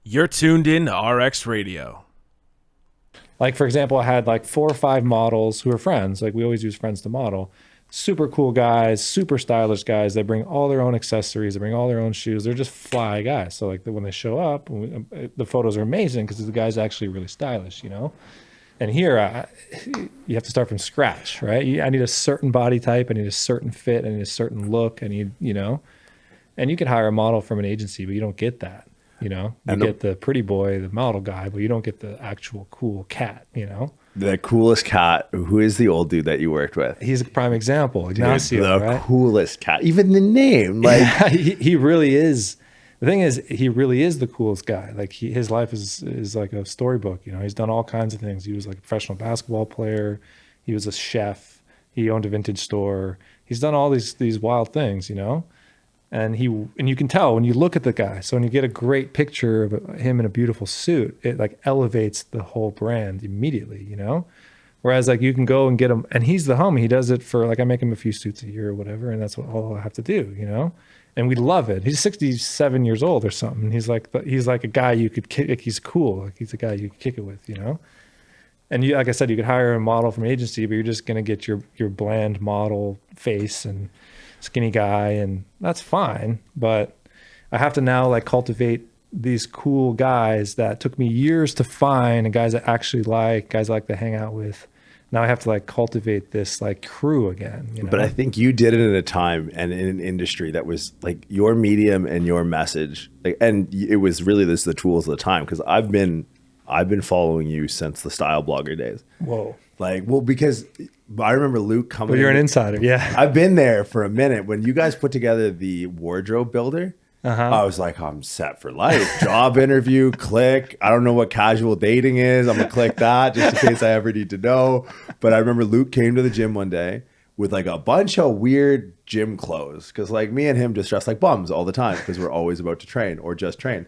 You're tuned in to RX Radio. Like, for example, I had like 4 or 5 models who are friends. Like, we always use friends to model. Super cool guys, super stylish guys. They bring all their own accessories. They bring all their own shoes. They're just fly guys. So, like, when they show up, the photos are amazing because the guy's actually really stylish, you know? And here, you have to start from scratch, right? I need a certain body type. I need a certain fit. I need a certain look. I need, you know? And you can hire a model from an agency, but you don't get that. You know, you get the pretty boy, the model guy, but you don't get the actual cool cat, you know? The coolest cat. Who is the old dude that you worked with? He's a prime example. Ignacio, the right? coolest cat. Even the name. Like yeah, he really is. The thing is, he really is the coolest guy. Like his life is like a storybook. You know, he's done all kinds of things. He was like a professional basketball player. He was a chef. He owned a vintage store. He's done all these wild things, you know? And you can tell when you look at the guy. So when you get a great picture of him in a beautiful suit, it like elevates the whole brand immediately, you know? Whereas like you can go and get him, and he's the homie. He does it for like, I make him a few suits a year or whatever, and that's what all I have to do, you know? And we love it. He's 67 years old or something. He's like a guy you could kick. Like he's cool. Like he's a guy you could kick it with, you know? And you, like I said, you could hire a model from an agency, but you're just gonna get your bland model face and skinny guy, and that's fine. But I have to now like cultivate these cool guys that took me years to find, and guys that actually guys I like to hang out with. Now I have to like cultivate this like crew again, you know? But I think you did it in a time and in an industry that was like your medium and your message, like, and it was really the tools of the time. Because I've been following you since the style blogger days. Whoa. Like, well, because I remember Luke coming. Well, you're an insider, yeah. I've been there for a minute. When you guys put together the wardrobe builder, I was like, I'm set for life. Job interview, click. I don't know what casual dating is. I'm gonna click that just in case I ever need to know. But I remember Luke came to the gym one day with like a bunch of weird gym clothes, because like me and him just dress like bums all the time because we're always about to train or just train.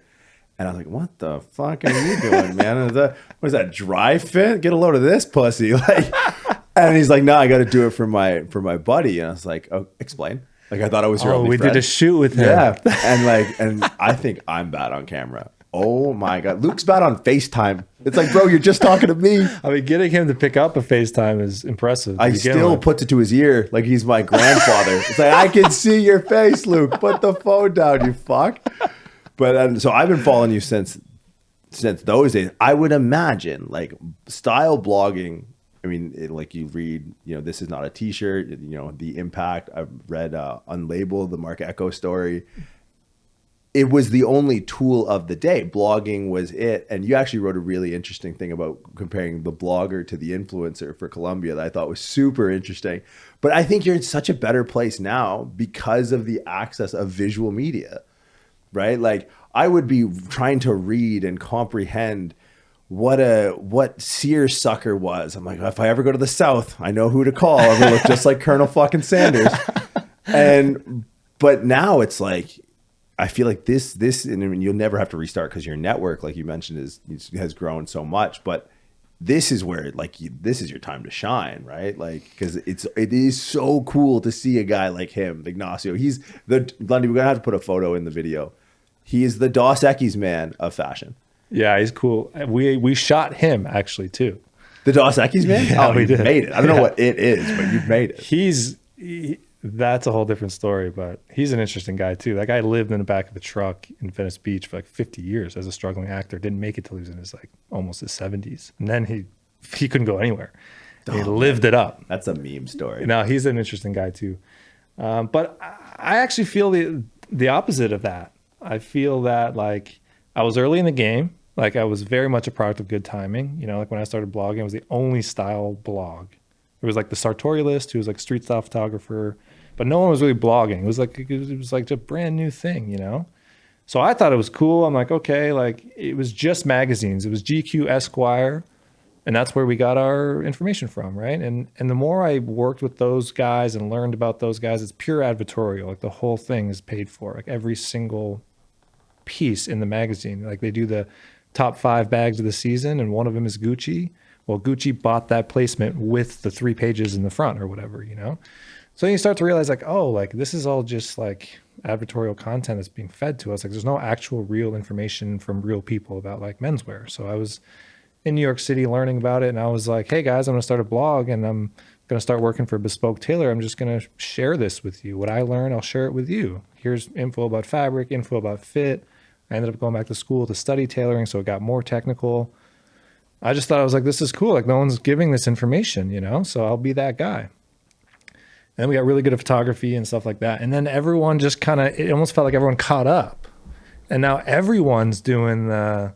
And I was like, what the fuck are you doing, man? What is that, dry fit? Get a load of this pussy. Like, and he's like, no, I got to do it for my buddy. And I was like, oh, explain. Like, I thought I was your only friend. We did a shoot with him. Yeah. And I think I'm bad on camera. Oh my God. Luke's bad on FaceTime. It's like, bro, you're just talking to me. I mean, getting him to pick up a FaceTime is impressive. I still put it to his ear like he's my grandfather. It's like, I can see your face, Luke. Put the phone down, you fuck. But so I've been following you since those days. I would imagine like style blogging. I mean, like you read, you know, This Is Not a T-Shirt, you know, The Impact. I've read Unlabeled, the Mark Echo story. It was the only tool of the day. Blogging was it. And you actually wrote a really interesting thing about comparing the blogger to the influencer for Columbia that I thought was super interesting. But I think you're in such a better place now because of the access of visual media. Right? Like I would be trying to read and comprehend what seersucker was. I'm like, if I ever go to the South, I know who to call. I'm gonna look just like Colonel fucking Sanders. But now it's like, I feel like this, and I mean, you'll never have to restart because your network, like you mentioned, has grown so much. But this is where this is your time to shine, right? Like, because it is so cool to see a guy like him, Ignacio. He's Lundy. We're gonna have to put a photo in the video. He is the Dos Equis man of fashion. Yeah, he's cool. We shot him actually too. The Dos Equis man? Yeah, we did. Made it. I don't know what it is, but you've made it. That's a whole different story, but he's an interesting guy too. That guy lived in the back of a truck in Venice Beach for like 50 years as a struggling actor. Didn't make it till he was in his like almost his 70s, and then he couldn't go anywhere. He lived it up. That's a meme story. No, he's an interesting guy too. But I actually feel the opposite of that. I feel that like I was early in the game. Like I was very much a product of good timing. You know, like when I started blogging, it was the only style blog. It was like the sartorialist who was like a street style photographer, but no one was really blogging. It was like a brand new thing, you know? So I thought it was cool. I'm like, okay, like it was just magazines. It was GQ, Esquire, and that's where we got our information from, right? And the more I worked with those guys and learned about those guys, it's pure advertorial. Like the whole thing is paid for. Like every single piece in the magazine. Like they do the top 5 bags of the season, and one of them is Gucci. Well, Gucci bought that placement with the 3 pages in the front or whatever, you know? So you start to realize like, oh, like this is all just like advertorial content that's being fed to us. Like there's no actual real information from real people about like menswear. So I was in New York City learning about it, and I was like, hey guys, I'm gonna start a blog and I'm gonna start working for Bespoke Tailor. I'm just gonna share this with you. What I learn, I'll share it with you. Here's info about fabric, info about fit. I ended up going back to school to study tailoring, so it got more technical. I just thought, I was like, this is cool. Like no one's giving this information, you know? So I'll be that guy. And then we got really good at photography and stuff like that. And then everyone just kind of, it almost felt like everyone caught up. And now everyone's doing the,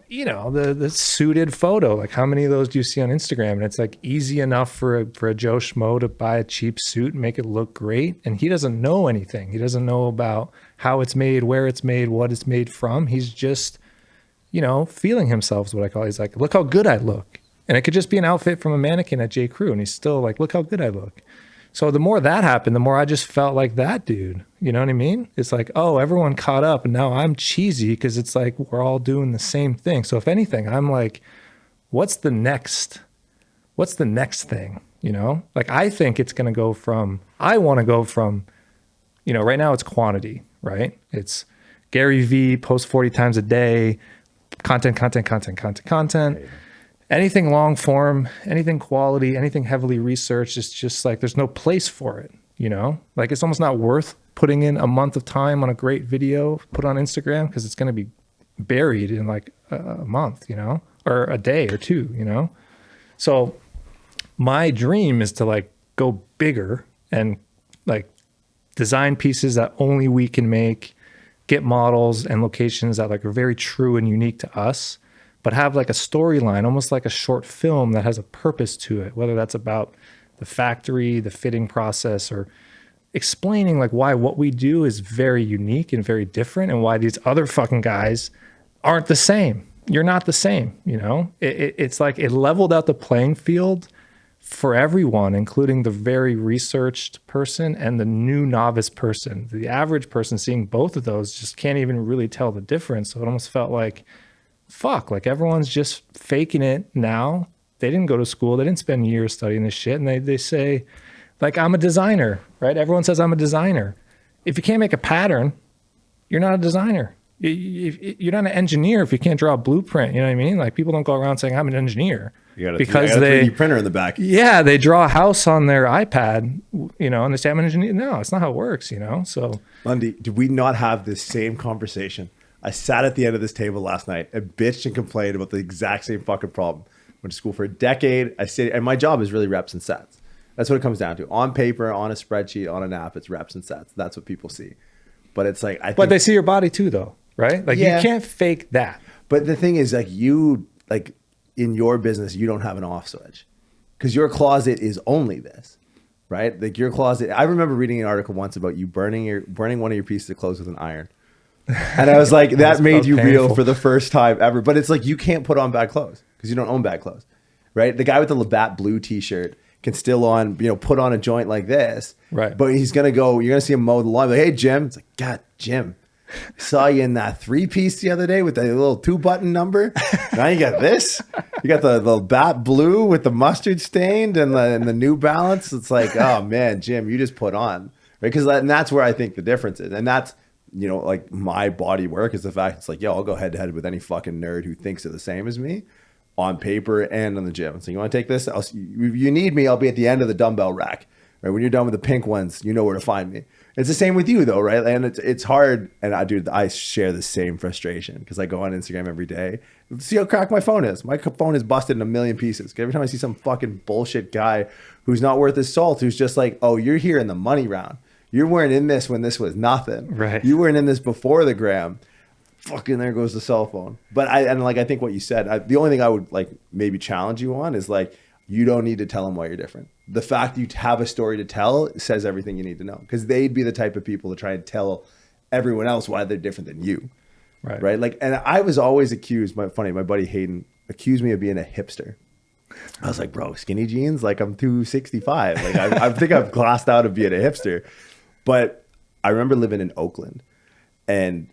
you know, the suited photo. Like how many of those do you see on Instagram? And it's like easy enough for a Joe Schmo to buy a cheap suit and make it look great. And he doesn't know anything. He doesn't know about how it's made, where it's made, what it's made from. He's just, you know, feeling himself is what I call it. He's like, look how good I look. And it could just be an outfit from a mannequin at J. Crew. And he's still like, look how good I look. So the more that happened, the more I just felt like that dude. You know what I mean? It's like, oh, everyone caught up and now I'm cheesy because it's like we're all doing the same thing. So if anything, I'm like, what's the next thing? You know? Like I think it's gonna go from, I wanna go from, you know, right now it's quantity, right? It's Gary V post 40 times a day, content. Right. Anything long form, anything quality, anything heavily researched, it's just like there's no place for it, you know? Like it's almost not worth putting in a month of time on a great video put on Instagram because it's going to be buried in like a month, you know, or a day or two, you know? So my dream is to like go bigger and like design pieces that only we can make, get models and locations that like are very true and unique to us, but have like a storyline, almost like a short film that has a purpose to it, whether that's about the factory, the fitting process, or explaining like why what we do is very unique and very different and why these other fucking guys aren't the same. You're not the same, you know? It's like it leveled out the playing field for everyone, including the very researched person and the new novice person. The average person seeing both of those just can't even really tell the difference. So it almost felt like, fuck, like everyone's just faking it now. They didn't go to school. They didn't spend years studying this shit. And they say, like, I'm a designer, right? Everyone says I'm a designer. If you can't make a pattern, you're not a designer. You're not an engineer if you can't draw a blueprint. You know what I mean? Like people don't go around saying I'm an engineer because they 3D printer in the back. Yeah, they draw a house on their iPad, you know, and they say I'm an engineer. No, it's not how it works, you know? So Lundy, did we not have this same conversation? I sat at the end of this table last night and bitched and complained about the exact same fucking problem. Went to school for a decade. And my job is really reps and sets. That's what it comes down to. On paper, on a spreadsheet, on an app, it's reps and sets. That's what people see. But it's like, but they see your body too, though, right? Like yeah. You can't fake that. But the thing is, like in your business, you don't have an off switch because your closet is only this, right? Like your closet. I remember reading an article once about you burning one of your pieces of clothes with an iron. And I was like, that made you painful. real for the first time ever. But it's like, you can't put on bad clothes because you don't own bad clothes, right? The guy with the Labatt blue t-shirt can still put on a joint like this. Right. But he's going to go, you're going to see him mow the lawn. Like, hey, Jim. It's like, God, Jim, I saw you in that 3-piece the other day with that little 2-button number. Now you got this. You got the Labatt blue with the mustard stained and the New Balance. It's like, oh man, Jim, you just put on, right? Because that's where I think the difference is. And that's, you know, like my body work is the fact it's like, yo, I'll go head to head with any fucking nerd who thinks they're the same as me on paper and on the gym. So you want to take this? You need me. I'll be at the end of the dumbbell rack, right? When you're done with the pink ones, you know where to find me. It's the same with you though, right? And it's hard. And I share the same frustration because I go on Instagram every day. See how cracked my phone is. My phone is busted in a million pieces. Every time I see some fucking bullshit guy who's not worth his salt, who's just like, oh, you're here in the money round. You weren't in this when this was nothing. Right. You weren't in this before the gram. Fucking there goes the cell phone. But I think what you said, the only thing I would like maybe challenge you on is like, you don't need to tell them why you're different. The fact you have a story to tell says everything you need to know because they'd be the type of people to try and tell everyone else why they're different than you. Right. Like, and I was always accused, my buddy Hayden accused me of being a hipster. I was like, bro, skinny jeans? Like I'm 265. Like I think I've glassed out of being a hipster. But I remember living in Oakland, and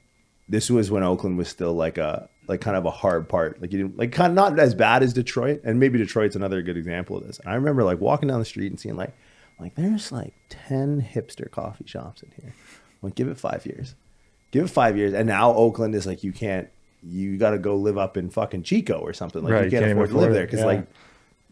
this was when Oakland was still like kind of a hard part. Like you didn't like kind of not as bad as Detroit, and maybe Detroit's another good example of this. And I remember like walking down the street and seeing like like, there's like 10 hipster coffee shops in here. I'm like, give it 5 years. Give it 5 years. And now Oakland is like, you got to go live up in fucking Chico or something. Like, you can't afford to live there. Because like,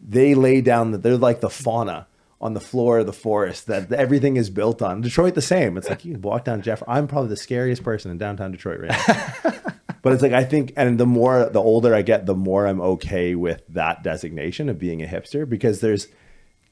they lay down that they're like the fauna on the floor of the forest that everything is built on. Detroit, the same. It's like, you can walk down I'm probably the scariest person in downtown Detroit right now. But it's like, I think, and the older I get, the more I'm okay with that designation of being a hipster, because there's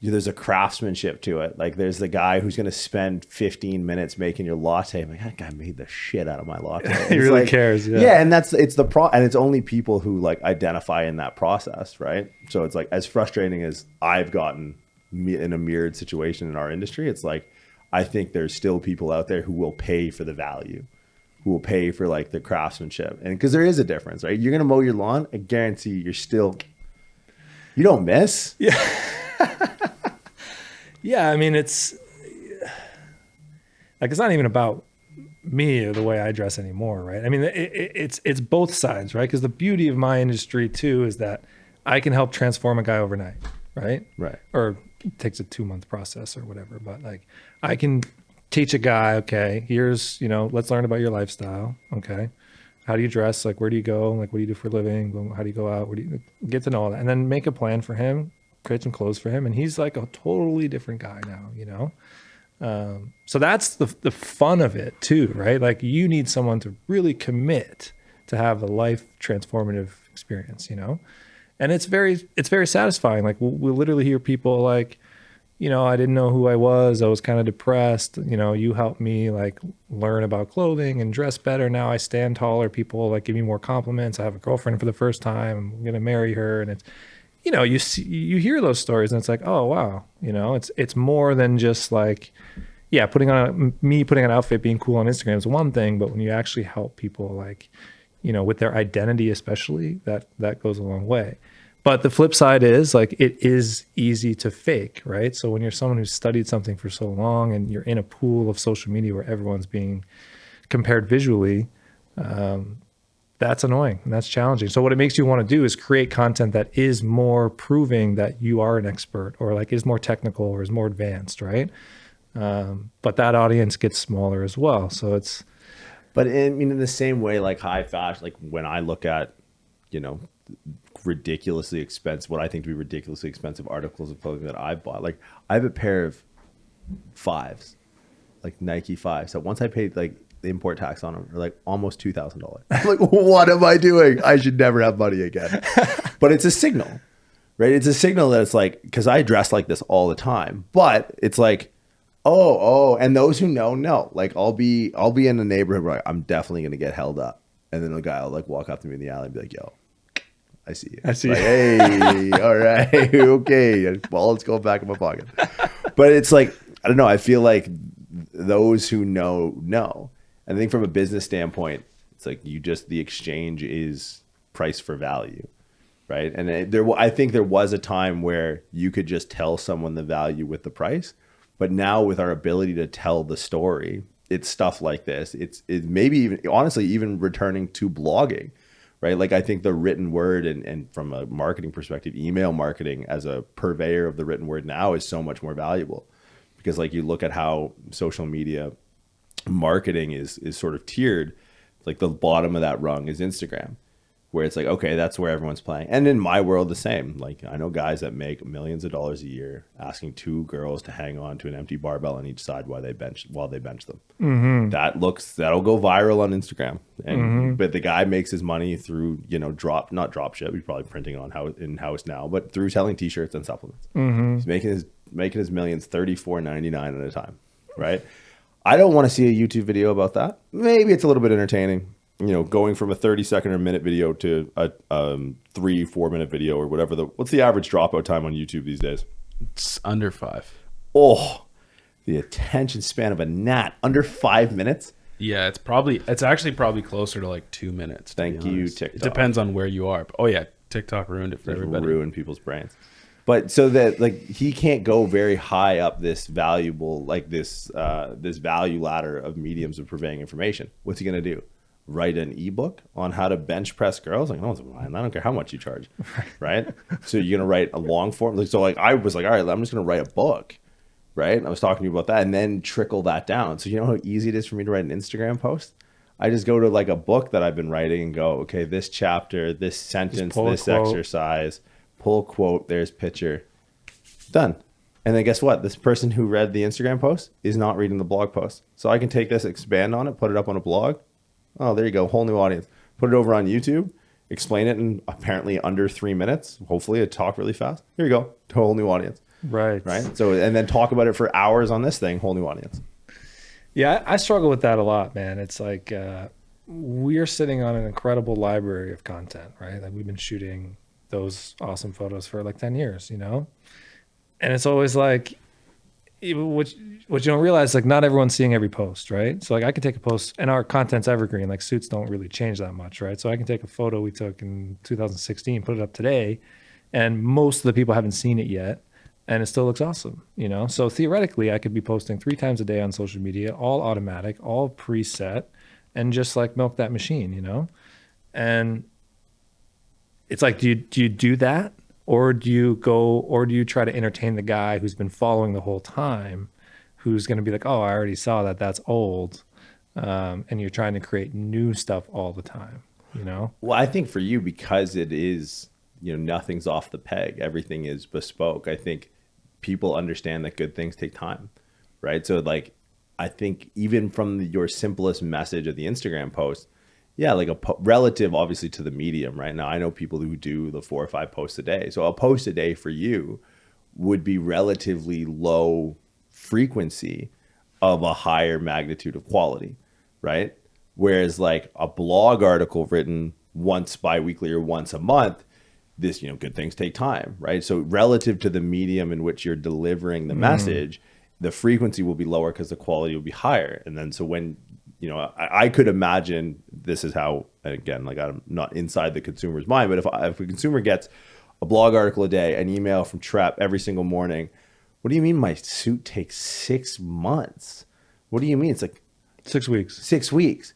a craftsmanship to it. Like, there's the guy who's going to spend 15 minutes making your latte. I'm like, that guy made the shit out of my latte. He really cares. Yeah. And and it's only people who like identify in that process. Right. So it's like, as frustrating as I've gotten in a mirrored situation in our industry, it's like, I think there's still people out there who will pay for the value, who will pay for like the craftsmanship. And because there is a difference, right? You're going to mow your lawn. I guarantee you don't miss. Yeah. Yeah. I mean, it's not even about me or the way I dress anymore. Right. I mean, it's both sides, right? Because the beauty of my industry too, is that I can help transform a guy overnight. Right. Or it takes a 2-month process or whatever, but like, I can teach a guy, okay, here's, let's learn about your lifestyle. Okay. How do you dress? Like, where do you go? Like, what do you do for a living? How do you go out? Where do you get to know all that? And then make a plan for him, create some clothes for him. And he's like a totally different guy now, So that's the fun of it too, right? Like, you need someone to really commit to have the life transformative experience, and it's very satisfying. Like, we'll literally hear people like, I didn't know who I was kind of depressed. You helped me like learn about clothing and dress better. Now I stand taller. People like give me more compliments. I have a girlfriend for the first time. I'm going to marry her. And it's, you hear those stories and it's like, oh, wow. It's more than just like, putting on an outfit, being cool on Instagram is one thing, but when you actually help people like, with their identity, especially, that goes a long way. But the flip side is like, it is easy to fake, right? So when you're someone who's studied something for so long and you're in a pool of social media where everyone's being compared visually, that's annoying and that's challenging. So what it makes you want to do is create content that is more proving that you are an expert, or like is more technical or is more advanced, right? But that audience gets smaller as well. So it's... But in the same way, like high fashion, like when I look at, ridiculously expensive, what I think to be ridiculously expensive articles of clothing that I've bought, like I have a pair of 5s, like Nike 5s. So once I paid like the import tax on them, are like almost $2,000. I'm like, what am I doing? I should never have money again. But it's a signal, right? It's a signal that it's like, because I dress like this all the time, but it's like, oh, and those who know, like I'll be in a neighborhood where I'm definitely gonna get held up, and then the guy will like walk up to me in the alley and be like, yo, I see you. Like, hey, all right, okay. Wallet's going back in my pocket. But it's like, I don't know. I feel like those who know. And I think from a business standpoint, it's like the exchange is price for value, right? And I think there was a time where you could just tell someone the value with the price. But now with our ability to tell the story, it's stuff like this. It's maybe even, honestly, even returning to blogging, right? Like I think the written word and from a marketing perspective, email marketing as a purveyor of the written word now is so much more valuable, because like you look at how social media marketing is sort of tiered. Like the bottom of that rung is Instagram, where it's like, okay, that's where everyone's playing. And in my world, the same. Like I know guys that make millions of dollars a year asking 2 girls to hang on to an empty barbell on each side while they bench them. Mm-hmm. That'll go viral on Instagram. And but the guy makes his money through, not drop ship. He's probably printing on in-house now, but through selling t-shirts and supplements. Mm-hmm. He's making his millions $34.99 at a time, right? I don't want to see a YouTube video about that. Maybe it's a little bit entertaining. Going from a 30-second or minute video to a 3-4 minute video or whatever. What's the average dropout time on YouTube these days? It's under 5. Oh, the attention span of a gnat, under 5 minutes. Yeah, it's actually probably closer to like 2 minutes. Thank you, TikTok. It depends on where you are. Oh yeah, TikTok ruined it for everybody. Ruined people's brains. But so that like he can't go very high up this valuable, like this value ladder of mediums of purveying information. What's he gonna do? Write an ebook on how to bench press girls? Like, no one's buying. I don't care how much you charge, right? So you're gonna write a long form. So like I was like, all right, I'm just gonna write a book, right? And I was talking to you about that, and then trickle that down. So you know how easy it is for me to write an Instagram post? I just go to like a book that I've been writing and go, okay, this chapter, this sentence, this exercise, pull quote, there's picture, done. And then guess what? This person who read the Instagram post is not reading the blog post. So I can take this, expand on it, put it up on a blog. Oh, there you go. Whole new audience. Put it over on YouTube, explain it in apparently under 3 minutes. Hopefully I talk really fast. Here you go. Whole new audience. Right. So, and then talk about it for hours on this thing, whole new audience. Yeah, I struggle with that a lot, man. It's like we're sitting on an incredible library of content, right? Like we've been shooting those awesome photos for like 10 years, you know? And it's always like, what you don't realize, like not everyone's seeing every post, right? So like I can take a post and our content's evergreen, like suits don't really change that much, right? So I can take a photo we took in 2016, put it up today, and most of the people haven't seen it yet. And it still looks awesome, you know? So theoretically, I could be posting 3 times a day on social media, all automatic, all preset, and just like milk that machine, you know? And it's like, do you do that? Or do you try to entertain the guy who's been following the whole time, who's going to be like, oh, I already saw that, that's old. And you're trying to create new stuff all the time, you know? Well, I think for you, because it is, you know, nothing's off the peg, everything is bespoke. I think people understand that good things take time, right? So like, I think even from your simplest message of the Instagram post, yeah, like relative obviously to the medium right now, I know people who do the 4 or 5 posts a day. So a post a day for you would be relatively low frequency of a higher magnitude of quality, right? Whereas like a blog article written once bi-weekly or once a month, this, you know, good things take time, right? So relative to the medium in which you're delivering the message, the frequency will be lower because the quality will be higher. And then so when, you know, I could imagine this is how, and again, like I'm not inside the consumer's mind, but if a consumer gets a blog article a day, an email from Trep every single morning, what do you mean my suit takes 6 months? What do you mean? It's like 6 weeks. 6 weeks.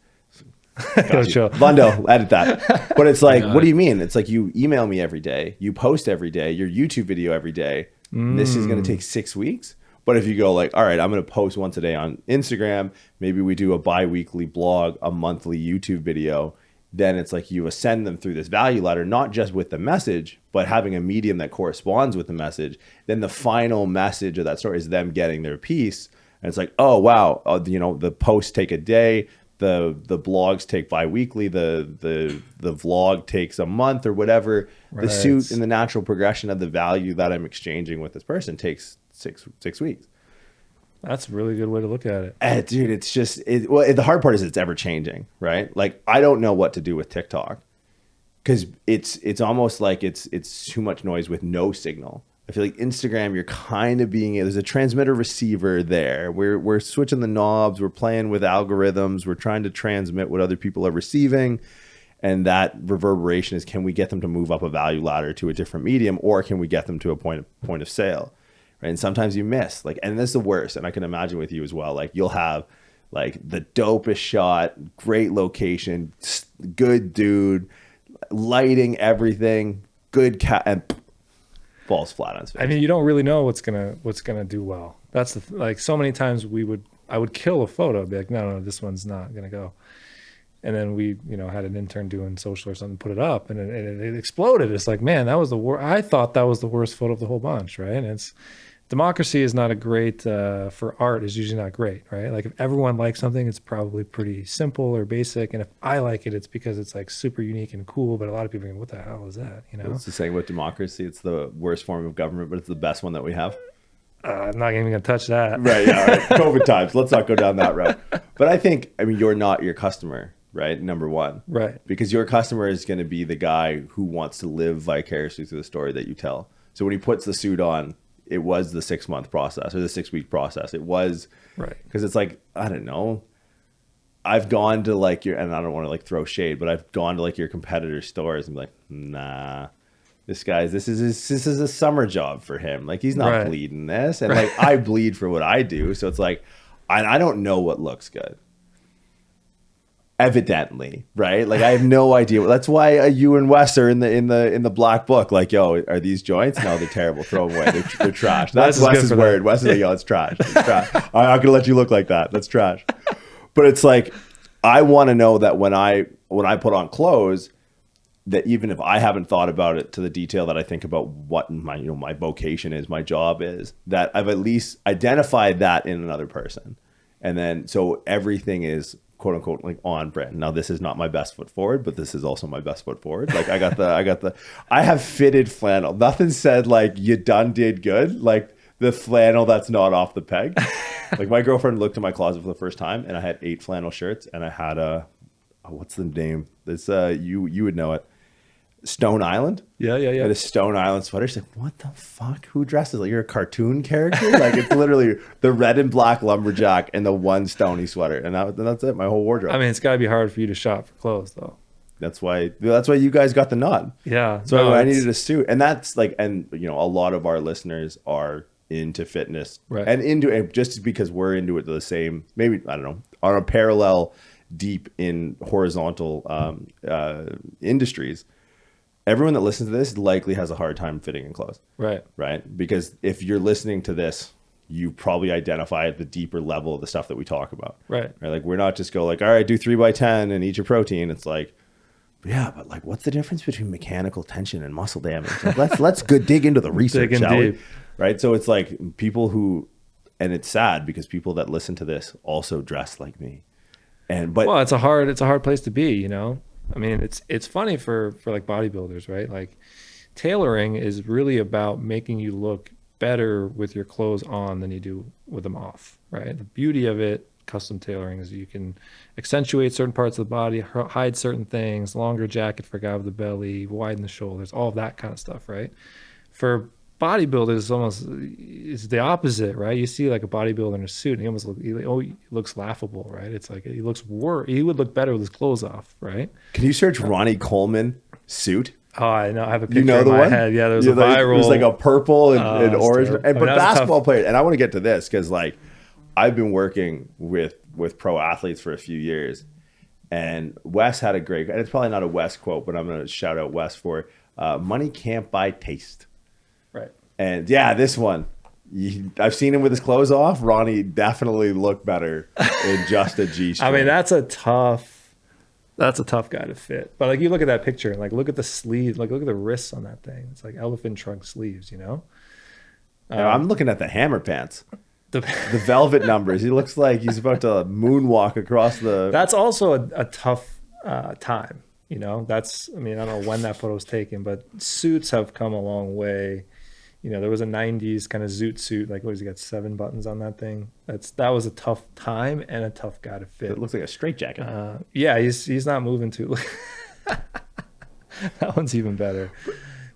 Sure. Lundo, edit that. But it's like, what do you mean? It's like you email me every day, you post every day, your YouTube video every day. This is going to take 6 weeks. But if you go like, all right, I'm going to post once a day on Instagram, maybe we do a bi-weekly blog, a monthly YouTube video, then it's like you ascend them through this value ladder, not just with the message, but having a medium that corresponds with the message. Then the final message of that story is them getting their piece. And it's like, oh, wow, you know, the posts take a day. The blogs take bi-weekly, the vlog takes a month or whatever. Right. The suit and the natural progression of the value that I'm exchanging with this person takes six weeks. That's a really good way to look at it. Dude, it's just, the hard part is it's ever changing, right? Like, I don't know what to do with TikTok because it's almost like it's too much noise with no signal. I feel like Instagram, you're kind of there's a transmitter receiver there. We're switching the knobs. We're playing with algorithms. We're trying to transmit what other people are receiving. And that reverberation is, can we get them to move up a value ladder to a different medium, or can we get them to a point of sale? Right? And sometimes you miss, like, and this is the worst. And I can imagine with you as well. Like you'll have like the dopest shot, great location, good dude, lighting, everything, good cat, and falls flat on his face. I mean, you don't really know what's gonna do well. That's like so many times I would kill a photo, be like, no, this one's not gonna go. And then we, you know, had an intern doing social or something, put it up, and it exploded. It's like, man, that was the worst. I thought that was the worst photo of the whole bunch, right? And it's democracy is not a great for art is usually not great, right? Like if everyone likes something, it's probably pretty simple or basic, and if I like it, it's because it's like super unique and cool. But a lot of people are going, what the hell is that? You know, it's the saying with democracy, it's the worst form of government, but it's the best one that we have. I'm not even going to touch that. Right? Yeah. All right. COVID times. Let's not go down that route. But I think, I mean, you're not your customer, right? Number one, right? Because your customer is going to be the guy who wants to live vicariously through the story that you tell. So when he puts the suit on, it was the 6-month process or the 6-week process. It was right because it's like, I don't know. I've gone to like and I don't want to like throw shade, but I've gone to like your competitor stores and be like, nah, this is a summer job for him. Like he's not bleeding this, and like I bleed for what I do. So it's like, I don't know what looks good. evidently, right? Like I have no idea. That's why you and Wes are in the black book. Like, yo, are these joints? No, they're terrible. Throw them away. They're trash. That's Wes's word. Wes is like, yo, it's trash. It's trash. I'm not gonna let you look like that. That's trash. But it's like, I want to know that when I put on clothes, that even if I haven't thought about it to the detail that I think about what my vocation is, my job is, that I've at least identified that in another person. And then, so everything is quote unquote like on brand. Now this is not my best foot forward, but this is also my best foot forward. Like I have fitted flannel. Nothing said like you did good. Like the flannel that's not off the peg. Like my girlfriend looked in my closet for the first time and I had 8 flannel shirts and I had what's the name? It's you would know it. Stone Island. Yeah. I had a Stone Island sweater. She's like, what the fuck? Who dresses like you're a cartoon character? Like it's literally the red and black lumberjack and the one Stony sweater, and that's it. My whole wardrobe. I mean, it's got to be hard for you to shop for clothes, though. That's why you guys got the nod. Yeah. So I needed a suit, and that's like, and a lot of our listeners are into fitness, right? And just because we're into it the same, maybe I don't know, on a parallel, deep in horizontal industries. Everyone that listens to this likely has a hard time fitting in clothes. Right. Because if you're listening to this, you probably identify at the deeper level of the stuff that we talk about. Right. Like we're not just go like, all right, do 3x10 and eat your protein. It's like, yeah, but like, what's the difference between mechanical tension and muscle damage? Like, let's go dig into the research, shall we? Right. So it's like people who, and it's sad because people that listen to this also dress like me. Well, it's a hard place to be, I mean, it's funny for like bodybuilders, right? Like tailoring is really about making you look better with your clothes on than you do with them off, right? The beauty of it, custom tailoring, is you can accentuate certain parts of the body, hide certain things, longer jacket for a guy with the belly, widen the shoulders, all of that kind of stuff, right? For bodybuilders, it's the opposite, right? You see like a bodybuilder in a suit and he looks laughable, right? It's like he would look better with his clothes off, right? Can you search Ronnie Coleman suit? Oh, I know. I have a picture in my head. Yeah, there was a viral. It was like a purple and orange, but basketball players. And I want to get to this because like I've been working with pro athletes for a few years, and Wes had a great, and it's probably not a Wes quote, but I'm going to shout out Wes for money can't buy taste. Right. And yeah, this one, I've seen him with his clothes off. Ronnie definitely looked better in just a G-string. I mean, that's a tough guy to fit. But like you look at that picture and like look at the sleeve, like look at the wrists on that thing. It's like elephant trunk sleeves, I'm looking at the hammer pants. The velvet numbers. He looks like he's about to moonwalk across the. That's also a tough time. I don't know when that photo was taken, but suits have come a long way. There was a 90s kind of zoot suit, like he got 7 buttons on that thing. That was a tough time and a tough guy to fit. It looks like a straitjacket. Yeah, he's not moving too. That one's even better.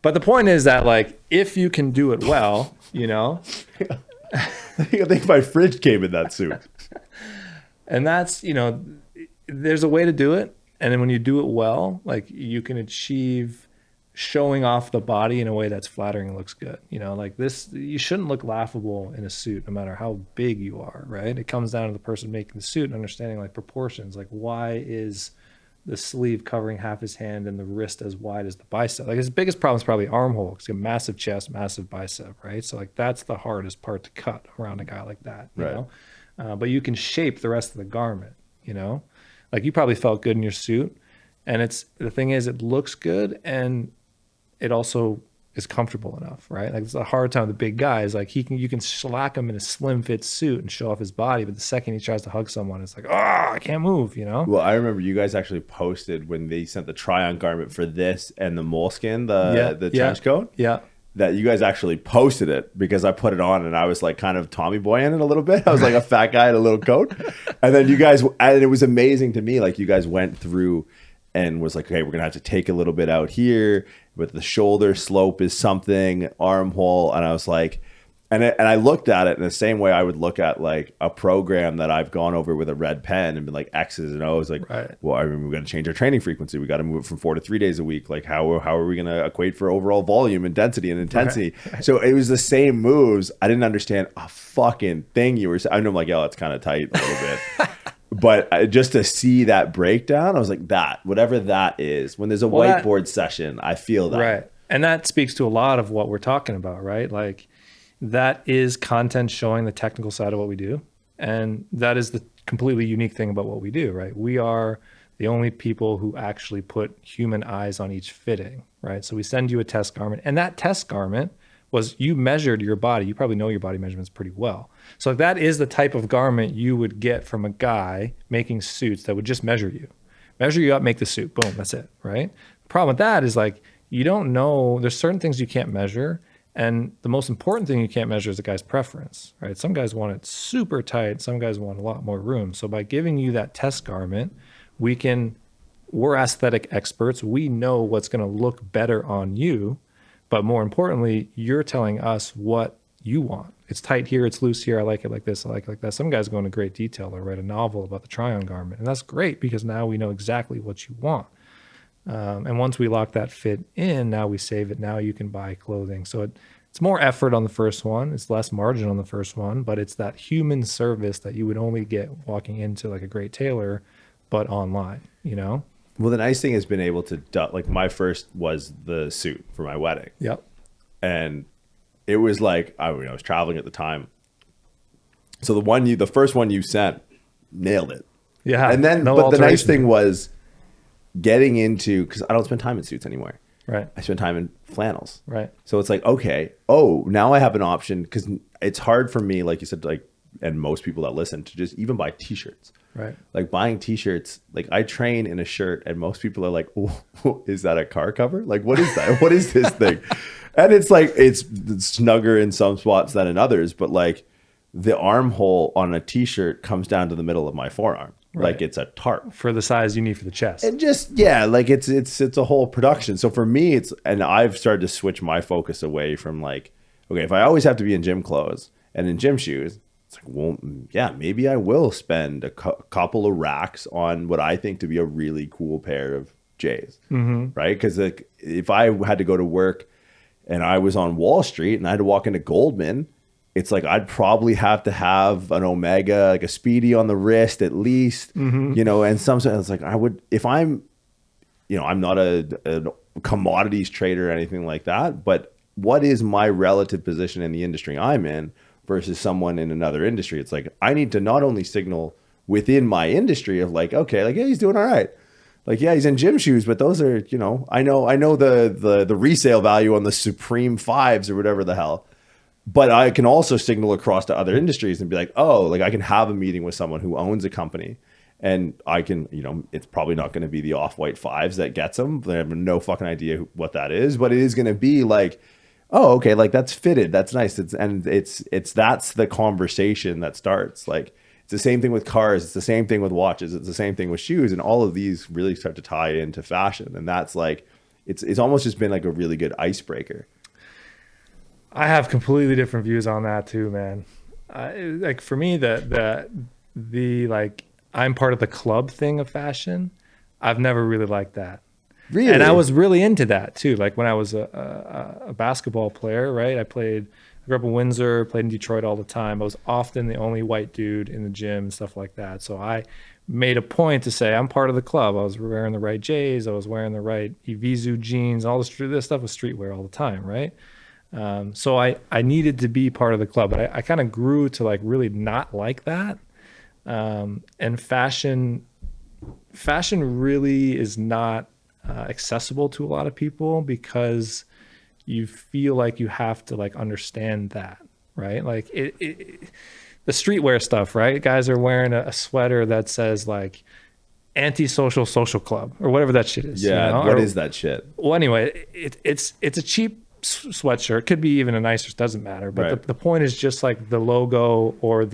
But the point is that like if you can do it well, I think my fridge came in that suit. And that's, there's a way to do it. And then when you do it well, like you can achieve showing off the body in a way that's flattering and looks good. Like this, you shouldn't look laughable in a suit no matter how big you are, right? It comes down to the person making the suit and understanding like proportions. Like why is the sleeve covering half his hand and the wrist as wide as the bicep? Like his biggest problem is probably armhole because he's got massive chest, massive bicep, right? So like that's the hardest part to cut around a guy like that, you know? But you can shape the rest of the garment, Like you probably felt good in your suit, and the thing is it looks good and it also is comfortable enough, right? Like it's a hard time with the big guys. Like you can slack him in a slim fit suit and show off his body, but the second he tries to hug someone, it's like, I can't move, Well, I remember you guys actually posted when they sent the try-on garment for this and the moleskin, the trench coat. Yeah. That you guys actually posted it because I put it on and I was like kind of Tommy Boy in it a little bit. I was like a fat guy in a little coat. And then and it was amazing to me. Like you guys went through and was like, okay, we're going to have to take a little bit out here, but the shoulder slope is something, armhole. And I was like, and I looked at it in the same way I would look at like a program that I've gone over with a red pen and been like X's and O's, like, well, I mean, we got to change our training frequency. We got to move it from 4 to 3 days a week. Like how are we going to equate for overall volume and density and intensity? So it was the same moves. I didn't understand a fucking thing you were saying. I know I'm like, yeah, it's kind of tight a little bit. But just to see that breakdown, I was like, whatever that is, when there's a whiteboard session, I feel that. Right. And that speaks to a lot of what we're talking about, right? Like that is content showing the technical side of what we do. And that is the completely unique thing about what we do, right? We are the only people who actually put human eyes on each fitting, right? So we send you a test garment, and that test garment was, you measured your body. You probably know your body measurements pretty well. So that is the type of garment you would get from a guy making suits that would just measure you up, make the suit, boom, that's it, right? The problem with that is like, you don't know, there's certain things you can't measure. And the most important thing you can't measure is the guy's preference, right? Some guys want it super tight. Some guys want a lot more room. So by giving you that test garment, we're aesthetic experts. We know what's going to look better on you, but more importantly, you're telling us what you want. It's tight here, it's loose here. I like it like this, I like it like that. Some guys go into great detail. They'll write a novel about the try-on garment, and that's great because now we know exactly what you want. And once we lock that fit in, now we save it. Now you can buy clothing. So it's more effort on the first one. It's less margin on the first one, but it's that human service that you would only get walking into like a great tailor, but online, you know? Well, the nice thing has been able to, like my first was the suit for my wedding. Yep. And it was like, I was traveling at the time. So the first one you sent, nailed it. Yeah. And then, but the nice thing was getting into, because I don't spend time in suits anymore. Right. I spend time in flannels. Right. So it's like, okay, now I have an option, because it's hard for me, like you said, like, and most people that listen, to just even buy t-shirts. Right. Like buying t-shirts, like I train in a shirt and most people are like, oh, is that a car cover? Like, what is that? What is this thing? And it's like, it's snugger in some spots than in others, but like the armhole on a t-shirt comes down to the middle of my forearm. Right. Like it's a tarp. For the size you need for the chest. And just, yeah, like it's a whole production. So for me, and I've started to switch my focus away from like, okay, if I always have to be in gym clothes and in gym shoes, it's like, well, yeah, maybe I will spend a couple of racks on what I think to be a really cool pair of J's, right? Because like, if I had to go to work and I was on Wall Street and I had to walk into Goldman, it's like I'd probably have to have an Omega, like a Speedy on the wrist at least, you know, and it's like I would, if I'm, you know, I'm not a commodities trader or anything like that, but what is my relative position in the industry I'm in versus someone in another industry? It's like, I need to not only signal within my industry of like, okay, like, yeah, he's doing all right. Like, yeah, he's in gym shoes, but those are, you know, I know the resale value on the Supreme 5s or whatever the hell. But I can also signal across to other industries and be like, oh, like I can have a meeting with someone who owns a company and I can, you know, it's probably not going to be the off-white 5s that gets them. They have no fucking idea what that is, but it is going to be like, oh, okay, like that's fitted. That's nice. That's the conversation that starts. Like it's the same thing with cars. It's the same thing with watches. It's the same thing with shoes. And all of these really start to tie into fashion. And that's like, it's almost just been like a really good icebreaker. I have completely different views on that too, man. Like for me, the like I'm part of the club thing of fashion. I've never really liked that. Really? And I was really into that too. Like when I was a basketball player, right? I grew up in Windsor, played in Detroit all the time. I was often the only white dude in the gym and stuff like that. So I made a point to say I'm part of the club. I was wearing the right J's. I was wearing the right Evisu jeans. All this stuff was streetwear all the time, right? So I needed to be part of the club, but I kind of grew to like really not like that. And fashion really is not accessible to a lot of people because you feel like you have to like understand that, right? Like the streetwear stuff, right? Guys are wearing a sweater that says like anti-social social club or whatever that shit is. Yeah, you know? What is that shit? Well, anyway, it's a cheap sweatshirt. It could be even a nicer, doesn't matter. But right. the point is just like the logo or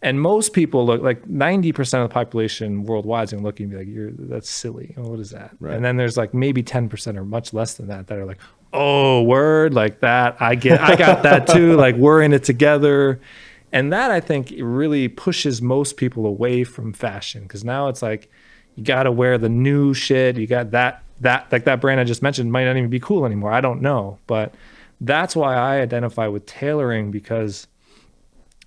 and most people look like 90% of the population worldwide is going to look and be like, that's silly. Oh, what is that? Right. And then there's like maybe 10% or much less than that are like, oh, word, like that. I got that too. Like we're in it together. And that I think really pushes most people away from fashion because now it's like, you got to wear the new shit. You got that like that brand I just mentioned might not even be cool anymore. I don't know. But that's why I identify with tailoring because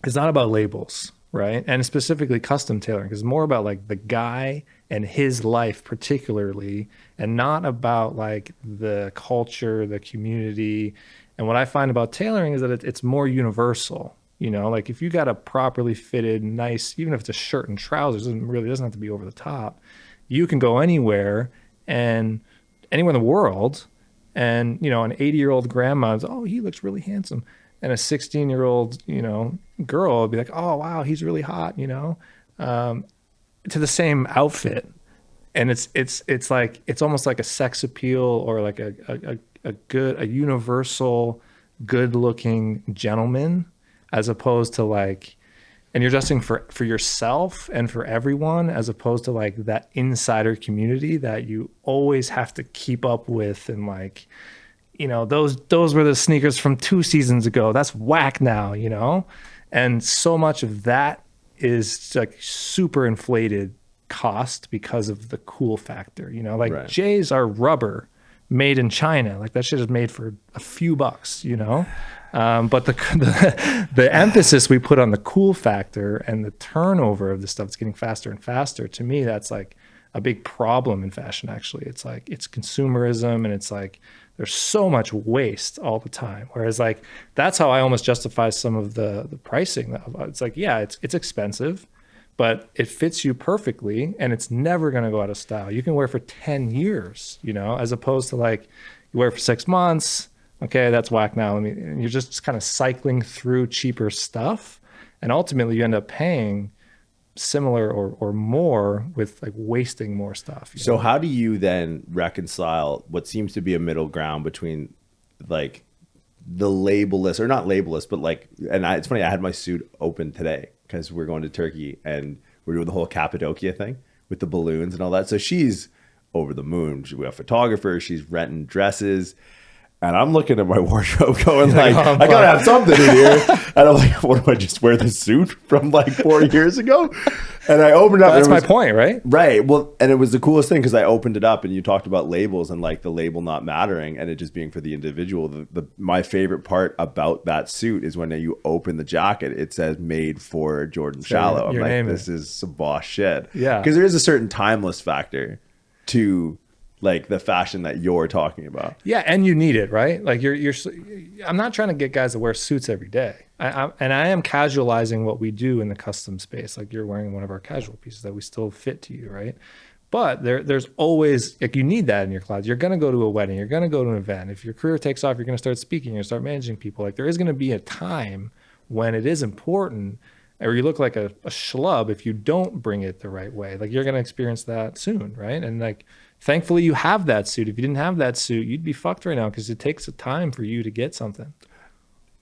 it's not about labels. right? And specifically custom tailoring, because it's more about like the guy and his life particularly, and not about like the culture, the community. And what I find about tailoring is that it's more universal. You know, like if you got a properly fitted, nice, even if it's a shirt and trousers, doesn't have to be over the top. You can go anywhere and anywhere in the world, and you know, an 80-year-old grandma is, oh, he looks really handsome, and a 16-year-old, you know, girl will be like, oh wow, he's really hot, you know, to the same outfit. And it's like, it's almost like a sex appeal, or like a universal good looking gentleman, as opposed to like, and you're dressing for yourself and for everyone, as opposed to like that insider community that you always have to keep up with. And like, you know, those were the sneakers from 2 seasons ago. That's whack now, you know? And so much of that is like super inflated cost because of the cool factor, you know, like Right. J's are rubber made in China. Like that shit is made for a few bucks, you know? But the emphasis we put on the cool factor and the turnover of the stuff that's getting faster and faster, to me, that's like a big problem in fashion, actually. It's like, it's consumerism, and it's like, there's so much waste all the time. Whereas like, that's how I almost justify some of the pricing. It's like, yeah, it's expensive, but it fits you perfectly, and it's never going to go out of style. You can wear it for 10 years, you know, as opposed to like, you wear it for 6 months. Okay, that's whack now. And you're just kind of cycling through cheaper stuff, and ultimately you end up paying similar or more with like wasting more stuff. So how do you then reconcile what seems to be a middle ground between like the labelless, or not labelless, but like, and it's funny, I had my suit open today because we're going to Turkey and we're doing the whole Cappadocia thing with the balloons and all that. So she's over the moon. We have photographers, she's renting dresses. And I'm looking at my wardrobe going like, I gotta have something in here. And I'm like, what do I just wear the suit from like 4 years ago? And I opened it up. That's my point, right? Right. Well, and it was the coolest thing because I opened it up and you talked about labels and like the label not mattering and it just being for the individual. My favorite part about that suit is when you open the jacket, it says made for Jordan Shallow. I'm like, this is some boss shit. Yeah. Because there is a certain timeless factor to like the fashion that you're talking about. Yeah, and you need it, right? Like I'm not trying to get guys to wear suits every day. I am casualizing what we do in the custom space. Like you're wearing one of our casual pieces that we still fit to you, right? But there's always, like, you need that in your closet. You're going to go to a wedding. You're going to go to an event. If your career takes off, you're going to start speaking. You're going to start managing people. Like there is going to be a time when it is important, or you look like a schlub if you don't bring it the right way. Like you're going to experience that soon, right? And like, thankfully you have that suit. If you didn't have that suit, you'd be fucked right now because it takes a time for you to get something.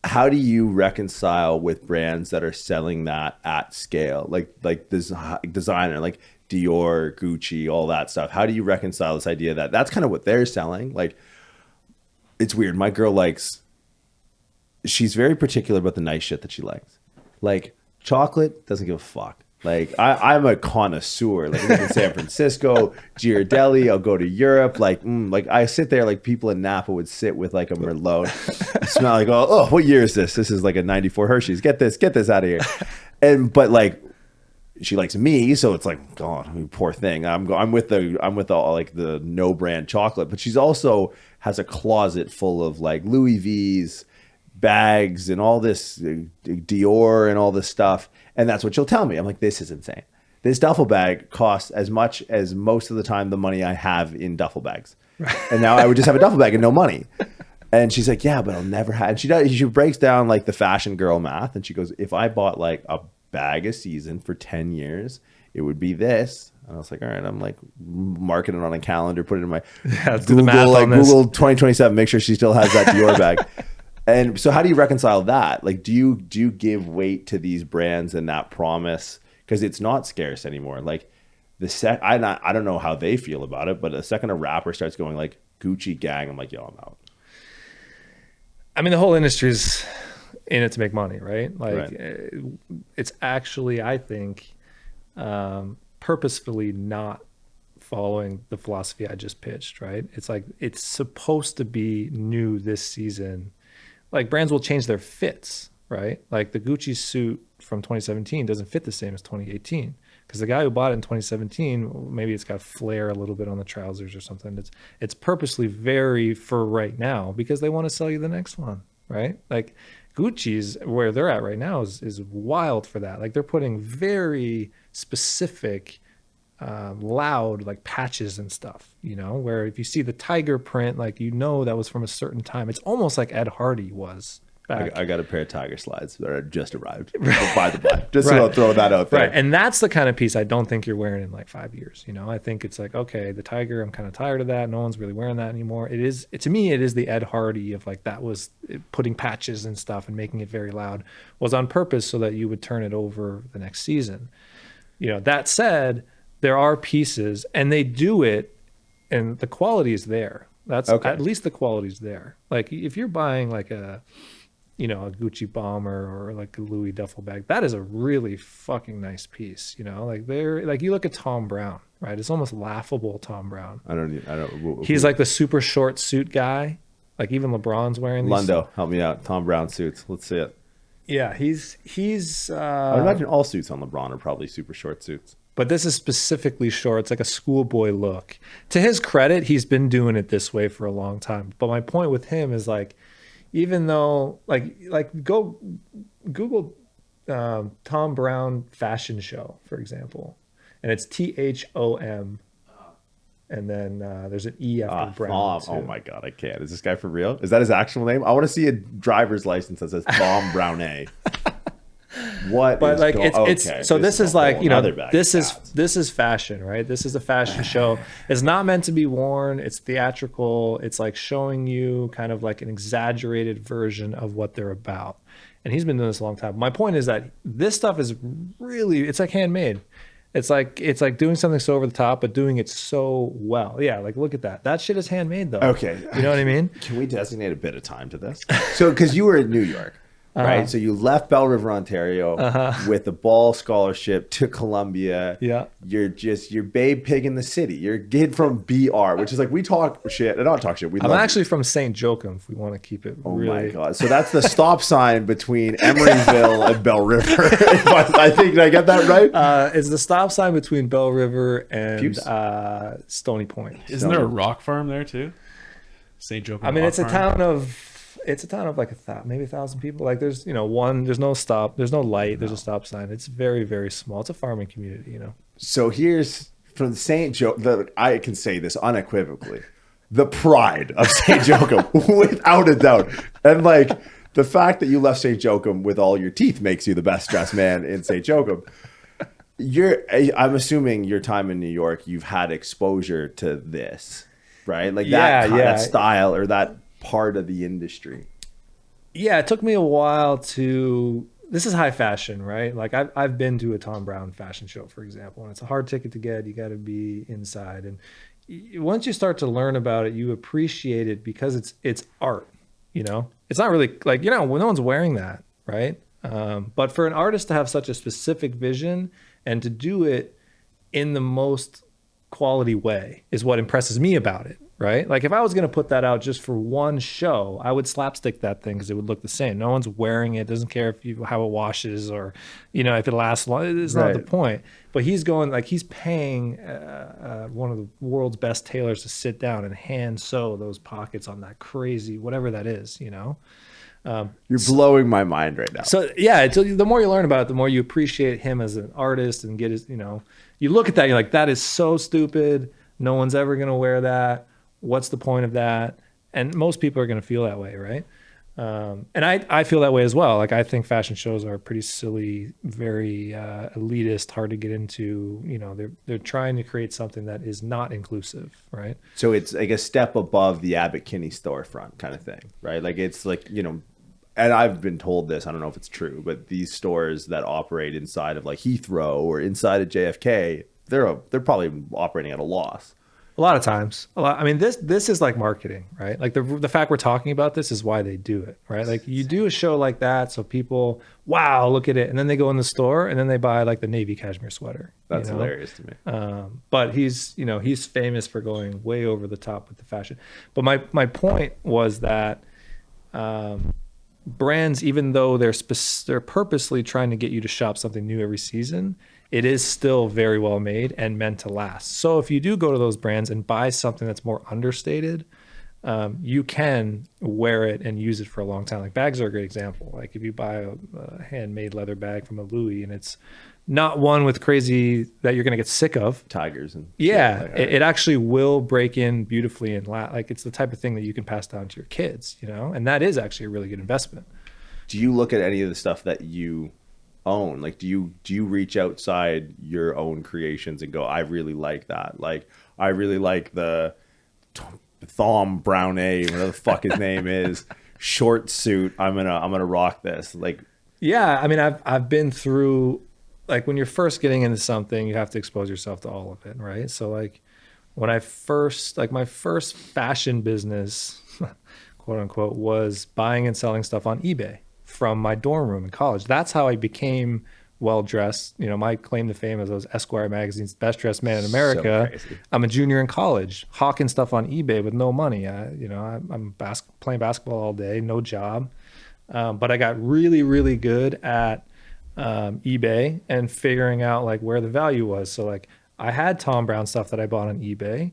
How do you reconcile with brands that are selling that at scale? Like this designer, like Dior, Gucci, all that stuff. How do you reconcile this idea that that's kind of what they're selling? Like, it's weird. My girl she's very particular about the nice shit that she likes. Like chocolate, doesn't give a fuck. Like I'm a connoisseur. Like I live in San Francisco, Ghirardelli. I'll go to Europe. Like I sit there like people in Napa would sit with like a Merlot, smell like oh what year is this? This is like a '94 Hershey's. Get this out of here. But like she likes me, so it's like God, poor thing. I'm with all like the no brand chocolate, but she's also has a closet full of like Louis V's, bags and all this Dior and all this stuff. And that's what she'll tell me. I'm like, this is insane. This duffel bag costs as much as most of the time the money I have in duffel bags. And now I would just have a duffel bag and no money. And she's like, yeah, but I'll never have. And she breaks down like the fashion girl math. And she goes, if I bought like a bag a season for 10 years, it would be this. And I was like, all right, I'm like marking it on a calendar, put it in my Google 2027, make sure she still has that Dior bag. And so how do you reconcile that? Like, do you give weight to these brands and that promise? Because it's not scarce anymore. Like I don't know how they feel about it, but the second a rapper starts going like Gucci gang, I'm like, yo, I'm out. I mean, the whole industry's in it to make money, right? Like It's actually, I think, purposefully not following the philosophy I just pitched, right? It's like, it's supposed to be new this season. Like brands will change their fits, right? Like the Gucci suit from 2017 doesn't fit the same as 2018 because the guy who bought it in 2017, maybe it's got flare a little bit on the trousers or something. It's purposely very for right now because they want to sell you the next one, right? Like Gucci's where they're at right now is wild for that. Like they're putting very specific loud like patches and stuff, you know, where if you see the tiger print, like, you know, that was from a certain time. It's almost like Ed Hardy was back. I got a pair of tiger slides that just arrived. By the by, just so I'll throw that out there. Right. And that's the kind of piece I don't think you're wearing in like 5 years. You know, I think it's like, okay, the tiger, I'm kind of tired of that. No one's really wearing that anymore. To me, it is the Ed Hardy of like, that was putting patches and stuff and making it very loud was on purpose so that you would turn it over the next season. You know, that said, there are pieces and they do it and the quality is there. That's okay. At least the quality's there. Like if you're buying like a Gucci bomber or like a Louis duffel bag, that is a really fucking nice piece. You know, like you look at Tom Brown, right? It's almost laughable. Tom Brown. I don't. He's like the super short suit guy. Like even LeBron's wearing these. Lundo, help me out. Tom Brown suits. Let's see it. Yeah, he's. I imagine all suits on LeBron are probably super short suits. But this is specifically short. It's like a schoolboy look. To his credit, he's been doing it this way for a long time. But my point with him is like, even though like go Google Tom Brown fashion show, for example, and it's THOM, and then there's an E after Brown. Oh my God, I can't. Is this guy for real? Is that his actual name? I want to see a driver's license that says Tom Brown A. What? But like it's so this is like, you know, this is fashion, right? This is a fashion show. It's not meant to be worn. It's theatrical. It's like showing you kind of like an exaggerated version of what they're about. And he's been doing this a long time. My point is that this stuff is really, it's like handmade. It's like doing something so over the top, but doing it so well. Yeah, like look at that. That shit is handmade though. Okay. You know what I mean? Can we designate a bit of time to this? So, because you were in New York. Right, so you left Belle River, Ontario, with a ball scholarship to Columbia. Yeah, you're babe pig in the city. You're a kid from BR, which is like we talk shit. I don't talk shit. I'm actually from St. Joachim. If we want to keep it. Oh really... my God! So that's the stop sign between Emeryville and Belle River. I think, did I get that right? It's the stop sign between Belle River and Stony Point. Isn't there a rock farm there too? St. Joachim. I mean, it's a town of like maybe 1,000 people. Like there's, you know, there's no stop, there's no light, there's a stop sign. It's very, very small. It's a farming community, you know. So here's from St. Joachim, I can say this unequivocally, the pride of St. Joachim, without a doubt. And like the fact that you left St. Joachim with all your teeth makes you the best dressed man in St. Joachim. I'm assuming your time in New York, you've had exposure to this, right? Like that style or that part of the industry. Yeah, it took me a while this is high fashion, right? Like I've been to a Tom Brown fashion show, for example, and it's a hard ticket to get. You got to be inside, and once you start to learn about it, you appreciate it because it's art. You know, it's not really like, you know, no one's wearing that, right? But for an artist to have such a specific vision and to do it in the most quality way is what impresses me about it. Right? Like if I was going to put that out just for one show, I would slapstick that thing because it would look the same. No one's wearing it. Doesn't care how it washes or, you know, if it lasts long. It's not the point. But he's paying one of the world's best tailors to sit down and hand sew those pockets on that crazy, whatever that is, you know? You're blowing my mind right now. So yeah, the more you learn about it, the more you appreciate him as an artist and get his, you know, you look at that, you're like, that is so stupid. No one's ever going to wear that. What's the point of that? And most people are going to feel that way, right? And I feel that way as well. Like I think fashion shows are pretty silly, very elitist, hard to get into. You know, they're trying to create something that is not inclusive, right? So it's like a step above the Abbott Kinney storefront kind of thing, right? Like it's like, you know, and I've been told this, I don't know if it's true, but these stores that operate inside of like Heathrow or inside of JFK, they're probably operating at a loss. A lot of times. I mean, this is like marketing, right? Like the fact we're talking about this is why they do it, right? Like you do a show like that so people, wow, look at it. And then they go in the store and then they buy like the navy cashmere sweater. That's hilarious to me. But he's famous for going way over the top with the fashion. But my point was that brands, even though they're purposely trying to get you to shop something new every season, it is still very well made and meant to last. So if you do go to those brands and buy something that's more understated, you can wear it and use it for a long time. Like bags are a great example. Like if you buy a handmade leather bag from a Louis and it's not one with crazy that you're going to get sick of. Tigers and yeah, it actually will break in beautifully and like it's the type of thing that you can pass down to your kids, you know, and that is actually a really good investment. Do you look at any of the stuff that you own? Like, do you reach outside your own creations and go, I really like that. Like, I really like the Thom Brown A, whatever the fuck his name is, short suit. I'm gonna rock this. Like, yeah, I mean, I've been through. Like when you're first getting into something, you have to expose yourself to all of it, right? So like when my first fashion business, quote unquote, was buying and selling stuff on eBay from my dorm room in college. That's how I became well-dressed. You know, my claim to fame is those Esquire magazine's best dressed man in America. So I'm a junior in college, hawking stuff on eBay with no money. I'm playing basketball all day, no job. But I got really, really good at eBay and figuring out like where the value was. So like I had Thom Browne stuff that I bought on eBay,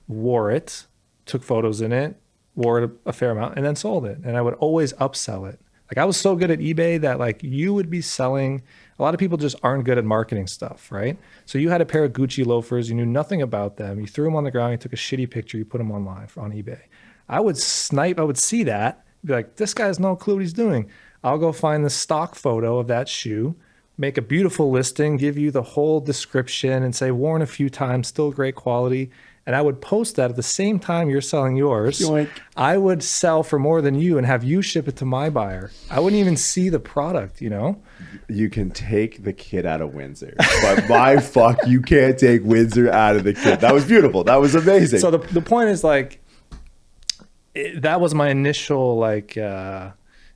wore it, took photos in it, wore it a fair amount, and then sold it. And I would always upsell it. Like I was so good at eBay that like you would be selling. A lot of people just aren't good at marketing stuff, right? So you had a pair of Gucci loafers, you knew nothing about them, you threw them on the ground, you took a shitty picture, you put them online on eBay. I would see that, be like, this guy has no clue what he's doing. I'll go find the stock photo of that shoe, make a beautiful listing, give you the whole description and say worn a few times, still great quality. And I would post that at the same time you're selling yours. Yoink. I would sell for more than you and have you ship it to my buyer. I wouldn't even see the product, you know? You can take the kid out of Windsor, but my fuck, you can't take Windsor out of the kid. That was beautiful. That was amazing. So the point is like, that was my initial like,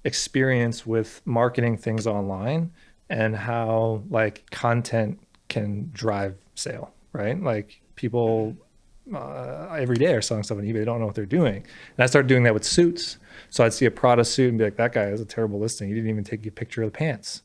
experience with marketing things online and how like content can drive sale, right? Like people every day are selling stuff on eBay. They don't know what they're doing. And I started doing that with suits. So I'd see a Prada suit and be like, that guy has a terrible listing. He didn't even take a picture of the pants.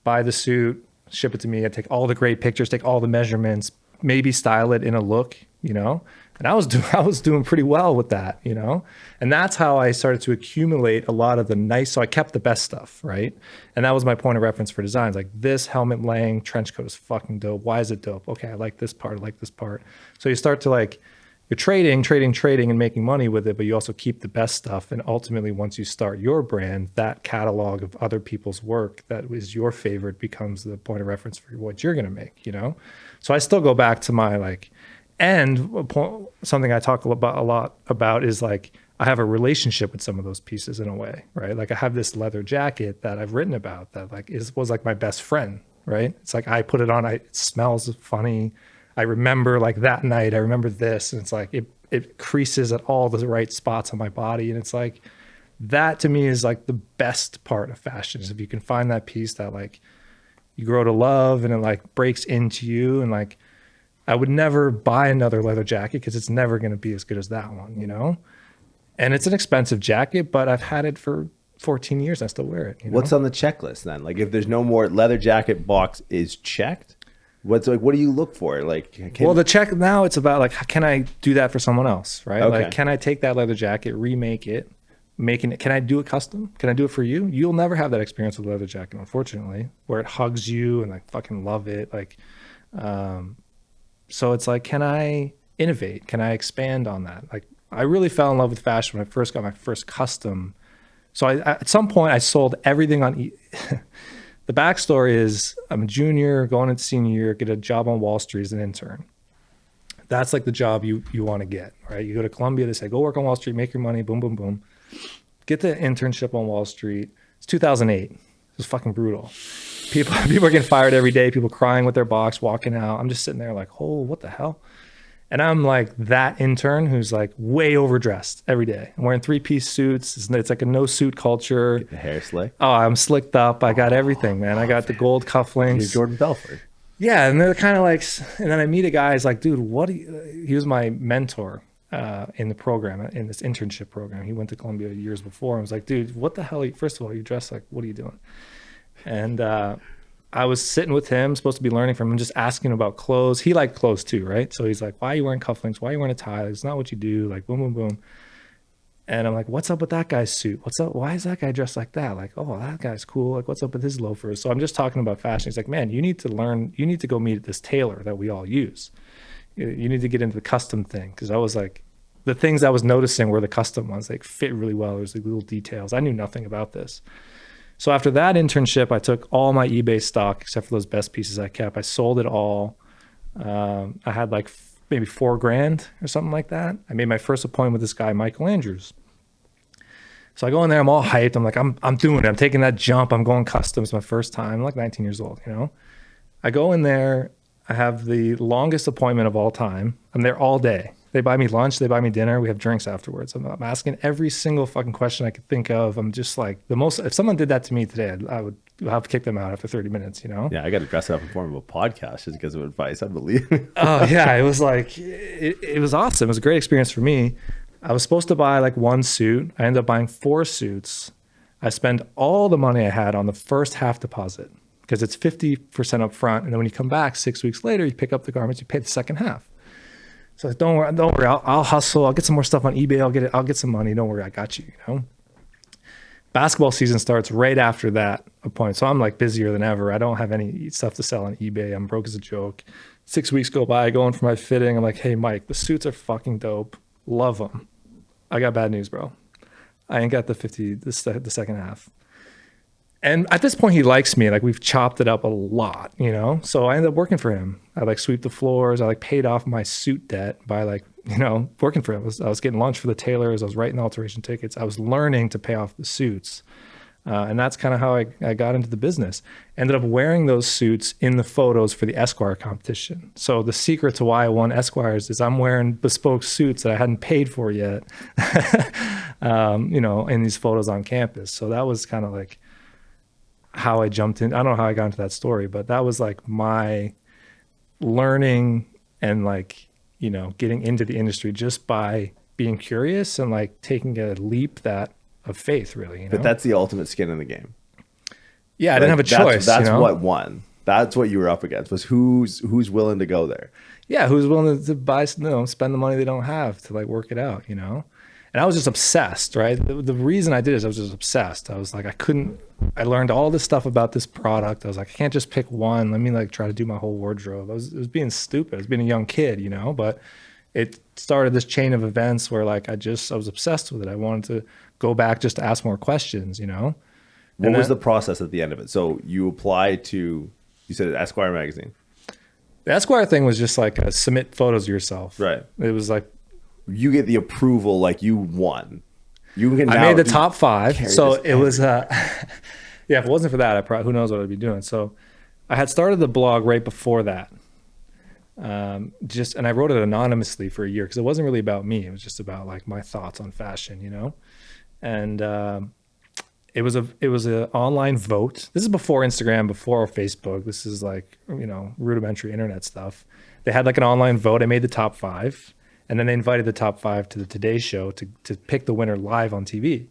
Buy the suit, ship it to me. I'd take all the great pictures, take all the measurements, maybe style it in a look, you know? And I was doing pretty well with that, you know? And that's how I started to accumulate a lot of the nice, so I kept the best stuff, right? And that was my point of reference for designs. Like this helmet Lang trench coat is fucking dope. Why is it dope? Okay, I like this part, I like this part. So you start to like, you're trading and making money with it, but you also keep the best stuff. And ultimately, once you start your brand, that catalog of other people's work that is your favorite becomes the point of reference for what you're gonna make, you know? So I still go back to my like, and something I talk a lot about is like, I have a relationship with some of those pieces in a way, right? Like I have this leather jacket that I've written about that like was like my best friend, right? It's like I put it on, it smells funny. I remember like that night, I remember this, and it's like it creases at all the right spots on my body. And it's like, that to me is like the best part of fashion is if you can find that piece that like you grow to love and it like breaks into you. And like, I would never buy another leather jacket because it's never going to be as good as that one, you know? And it's an expensive jacket, but I've had it for 14 years. I still wear it. You know? What's on the checklist then? Like if there's no more leather jacket box is checked, what do you look for? Like, well, the check now it's about like, can I do that for someone else, right? Okay. Like, can I take that leather jacket, remake it, can I do it custom? Can I do it for you? You'll never have that experience with a leather jacket, unfortunately, where it hugs you and I fucking love it. Like, so it's like, can I innovate? Can I expand on that? Like, I really fell in love with fashion when I first got my first custom. So at some point I sold everything on The backstory is I'm a junior going into senior year, get a job on Wall Street as an intern. That's like the job you want to get, right? You go to Columbia, they say, go work on Wall Street, make your money, boom, boom, boom. Get the internship on Wall Street. It's 2008. It was fucking brutal. People are getting fired every day, people crying with their box, walking out. I'm just sitting there like, oh, what the hell? And I'm like that intern who's like way overdressed every day. I'm wearing 3-piece suits. It's like a no suit culture. Get the hair slick. Oh, I'm slicked up. I got everything, man. I got the gold cufflinks. You're Jordan Belfort. Yeah, and they're kind of like, and then I meet a guy. He's like, dude, he was my mentor in the program, in this internship program. He went to Columbia years before and was like, dude, what the hell are you, first of all, you dress like, what are you doing? And I was sitting with him, supposed to be learning from him, just asking about clothes. He liked clothes too, right? So he's like, why are you wearing cufflinks? Why are you wearing a tie? It's not what you do. Like, boom, boom, boom. And I'm like, what's up with that guy's suit? What's up? Why is that guy dressed like that? Like, oh, that guy's cool. Like, what's up with his loafers? So I'm just talking about fashion. He's like, man, you need to learn, you need to go meet this tailor that we all use. You need to get into the custom thing. Cause I was like, the things I was noticing were the custom ones. They fit really well. There's like little details. I knew nothing about this. So after that internship, I took all my eBay stock, except for those best pieces I kept. I sold it all. I had like maybe $4,000 or something like that. I made my first appointment with this guy, Michael Andrews. So I go in there, I'm all hyped. I'm like, I'm doing it. I'm taking that jump. I'm going customs my first time. I'm like 19 years old, you know? I go in there. I have the longest appointment of all time. I'm there all day. They buy me lunch. They buy me dinner. We have drinks afterwards. I'm asking every single fucking question I could think of. I'm just like if someone did that to me today, I would have to kick them out after 30 minutes, you know? Yeah, I got to dress it up in form of a podcast just because of advice. I believe. Oh yeah. It was like, it was awesome. It was a great experience for me. I was supposed to buy like one suit. I ended up buying 4 suits. I spent all the money I had on the first half deposit because it's 50% up front. And then when you come back 6 weeks later, you pick up the garments, you pay the second half. So like, don't worry, I'll hustle. I'll get some more stuff on eBay. I'll get some money. Don't worry, I got you, you know? Basketball season starts right after that appointment. So I'm like busier than ever. I don't have any stuff to sell on eBay. I'm broke as a joke. 6 weeks go by, going for my fitting. I'm like, hey, Mike, the suits are fucking dope. Love them. I got bad news, bro. I ain't got the second half. And at this point, he likes me. Like we've chopped it up a lot, you know? So I ended up working for him. I like sweep the floors. I like paid off my suit debt by like, you know, working for him. I was getting lunch for the tailors. I was writing alteration tickets. I was learning to pay off the suits. And that's kind of how I got into the business. Ended up wearing those suits in the photos for the Esquire competition. So the secret to why I won Esquires is I'm wearing bespoke suits that I hadn't paid for yet, you know, in these photos on campus. So that was kind of like how I jumped in. I don't know how I got into that story, but that was like my learning and like, you know, getting into the industry just by being curious and like taking a leap of faith, really. You know? But that's the ultimate skin in the game. Yeah, I didn't have a choice. That's you know? what won. That's what you were up against, was who's willing to go there. Yeah, who's willing to buy, you know, spend the money they don't have to like work it out, you know? And I was just obsessed, right? The reason I did is I was just obsessed. I was like, I learned all this stuff about this product. I was like, I can't just pick one. Let me like try to do my whole wardrobe. It was being stupid. I was being a young kid, you know, but it started this chain of events where like, I was obsessed with it. I wanted to go back just to ask more questions, you know? What was the process at the end of it? So you applied to, you said Esquire magazine. The Esquire thing was just like submit photos of yourself. Right. It was like, you get the approval, like you won. You can. I made the top 5, so it was. Yeah, if it wasn't for that, who knows what I'd be doing. So, I had started the blog right before that. And I wrote it anonymously for a year because it wasn't really about me. It was just about like my thoughts on fashion, you know. And it was an online vote. This is before Instagram, before Facebook. This is like, you know, rudimentary internet stuff. They had like an online vote. I made the top 5. And then they invited the top 5 to the Today Show to pick the winner live on TV.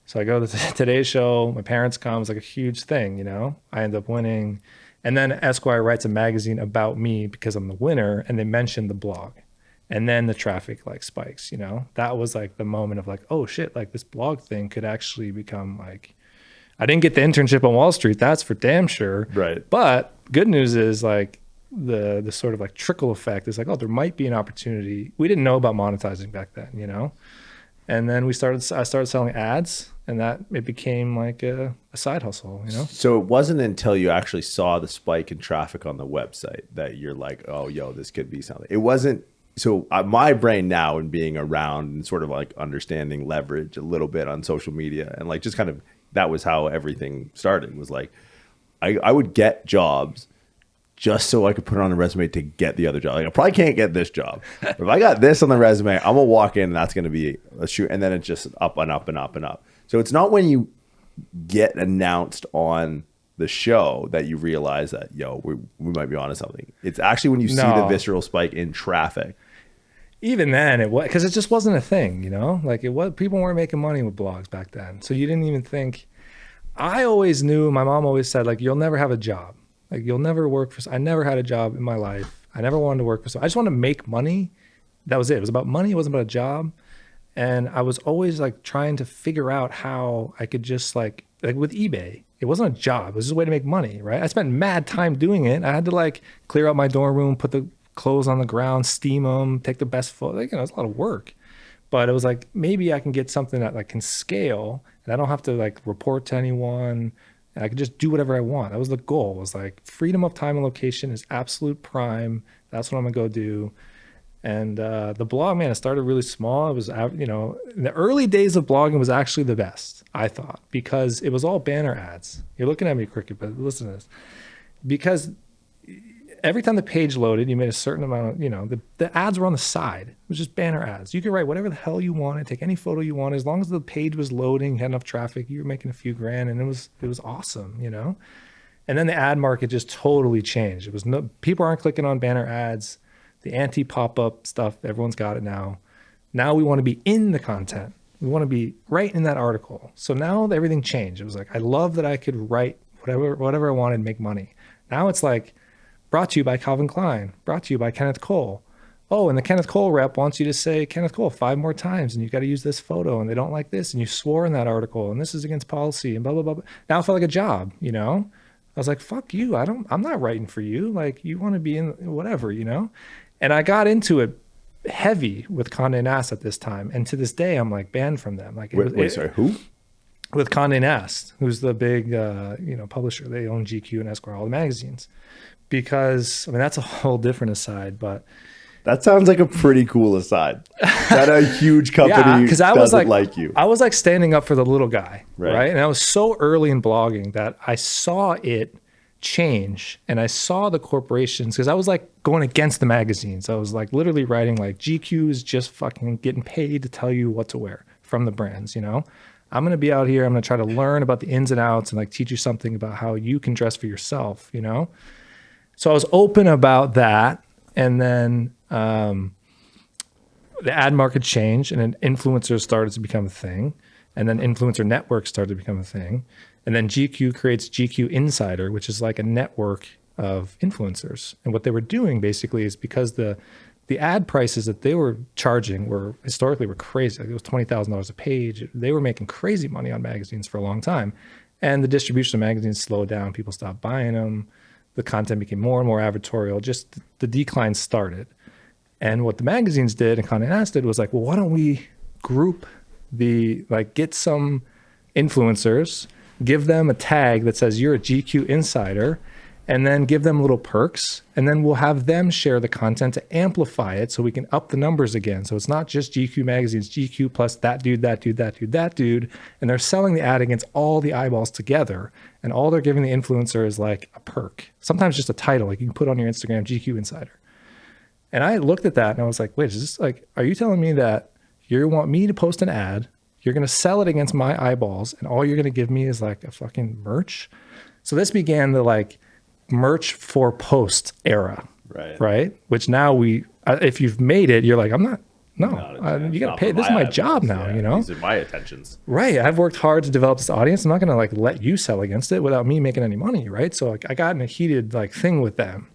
So I go to the Today Show. My parents come. It's like a huge thing, you know. I end up winning. And then Esquire writes a magazine about me because I'm the winner. And they mention the blog. And then the traffic like spikes, you know. That was like the moment of like, oh shit, like this blog thing could actually become like, I didn't get the internship on Wall Street. That's for damn sure. Right. But good news is like, the sort of like trickle effect is like, oh, there might be an opportunity. We didn't know about monetizing back then, you know? And then I started selling ads, and that it became like a side hustle, you know? So it wasn't until you actually saw the spike in traffic on the website that you're like, oh, yo, this could be something. It wasn't. So my brain now, and being around and sort of like understanding leverage a little bit on social media, and like just kind of, that was how everything started, was like, I would get jobs just so I could put it on a resume to get the other job. Like, I probably can't get this job. But if I got this on the resume, I'm going to walk in and that's going to be a shoot. And then it's just up and up and up and up. So it's not when you get announced on the show that you realize that, yo, we might be onto something. It's actually when you see the visceral spike in traffic. even then it was, because it just wasn't a thing, you know, like it was, people weren't making money with blogs back then. So you didn't even think, I always knew, my mom always said, like, you'll never have a job. Like, you'll never work for, I never had a job in my life. I never wanted to work for, I just wanted to make money. That was it. It was about money. It wasn't about a job. And I was always like trying to figure out how I could just like with eBay, it wasn't a job. It was just a way to make money, right? I spent mad time doing it. I had to like clear out my dorm room, put the clothes on the ground, steam them, take the best photo. Like, you know, it's a lot of work. But it was like, maybe I can get something that like can scale and I don't have to like report to anyone. And I can just do whatever I want. That was the goal. It was like freedom of time and location is absolute prime. That's what I'm gonna go do. And the blog, man, it started really small. It was, you know, in the early days of blogging was actually the best, I thought, because it was all banner ads. You're looking at me crooked, but listen to this. Because every time the page loaded, you made a certain amount of, you know, the ads were on the side. It was just banner ads. You could write whatever the hell you wanted, take any photo you wanted. As long as the page was loading, had enough traffic, you were making a few grand, and it was awesome, you know? And then the ad market just totally changed. It was no, people aren't clicking on banner ads. The anti-pop-up stuff, everyone's got it now. Now we want to be in the content. We want to be right in that article. So now everything changed. It was like, I love that I could write whatever I wanted and make money. Now it's like, brought to you by Calvin Klein, brought to you by Kenneth Cole. Oh, and the Kenneth Cole rep wants you to say Kenneth Cole 5 more times, and you got to use this photo, and they don't like this, and you swore in that article, and this is against policy, and blah, blah, blah. Now it felt like a job, you know? I was like, fuck you. I'm not writing for you. Like, you want to be in whatever, you know? And I got into it heavy with Condé Nast at this time. And to this day, I'm like banned from them. Like, sorry, who? With Condé Nast, who's the big, you know, publisher. They own GQ and Esquire, all the magazines. Because, I mean, that's a whole different aside, but. That sounds like a pretty cool aside. That a huge company I was like you. I was like standing up for the little guy, right? And I was so early in blogging that I saw it change, and I saw the corporations, because I was like going against the magazines. I was like literally writing like, GQ is just fucking getting paid to tell you what to wear from the brands, you know? I'm going to be out here, I'm going to try to learn about the ins and outs and like teach you something about how you can dress for yourself, you know? So I was open about that. And then the ad market changed, and then influencers started to become a thing. And then influencer networks started to become a thing. And then GQ creates GQ Insider, which is like a network of influencers. And what they were doing basically is, because the ad prices that they were charging were historically crazy. Like, it was $20,000 a page. They were making crazy money on magazines for a long time. And the distribution of magazines slowed down. People stopped buying them. The content became more and more advertorial. Just the decline started. And what the magazines did and Condé Nast did was like, well, why don't we group get some influencers, give them a tag that says you're a GQ insider, and then give them little perks, and then we'll have them share the content to amplify it so we can up the numbers again. So it's not just GQ magazines, GQ plus that dude, that dude, that dude, that dude, and they're selling the ad against all the eyeballs together, and all they're giving the influencer is like a perk, sometimes just a title, like you can put on your Instagram, GQ insider. And I looked at that and I was like, wait, is this like, are you telling me that you want me to post an ad, you're going to sell it against my eyeballs, and all you're going to give me is like a fucking merch? So this began the like merch for post era, right? Which now if you've made it, you're like, I'm not, you got to pay. This is my job now, you know? These are my attentions. Right. I've worked hard to develop this audience. I'm not going to like let you sell against it without me making any money, right? So like, I got in a heated like thing with them.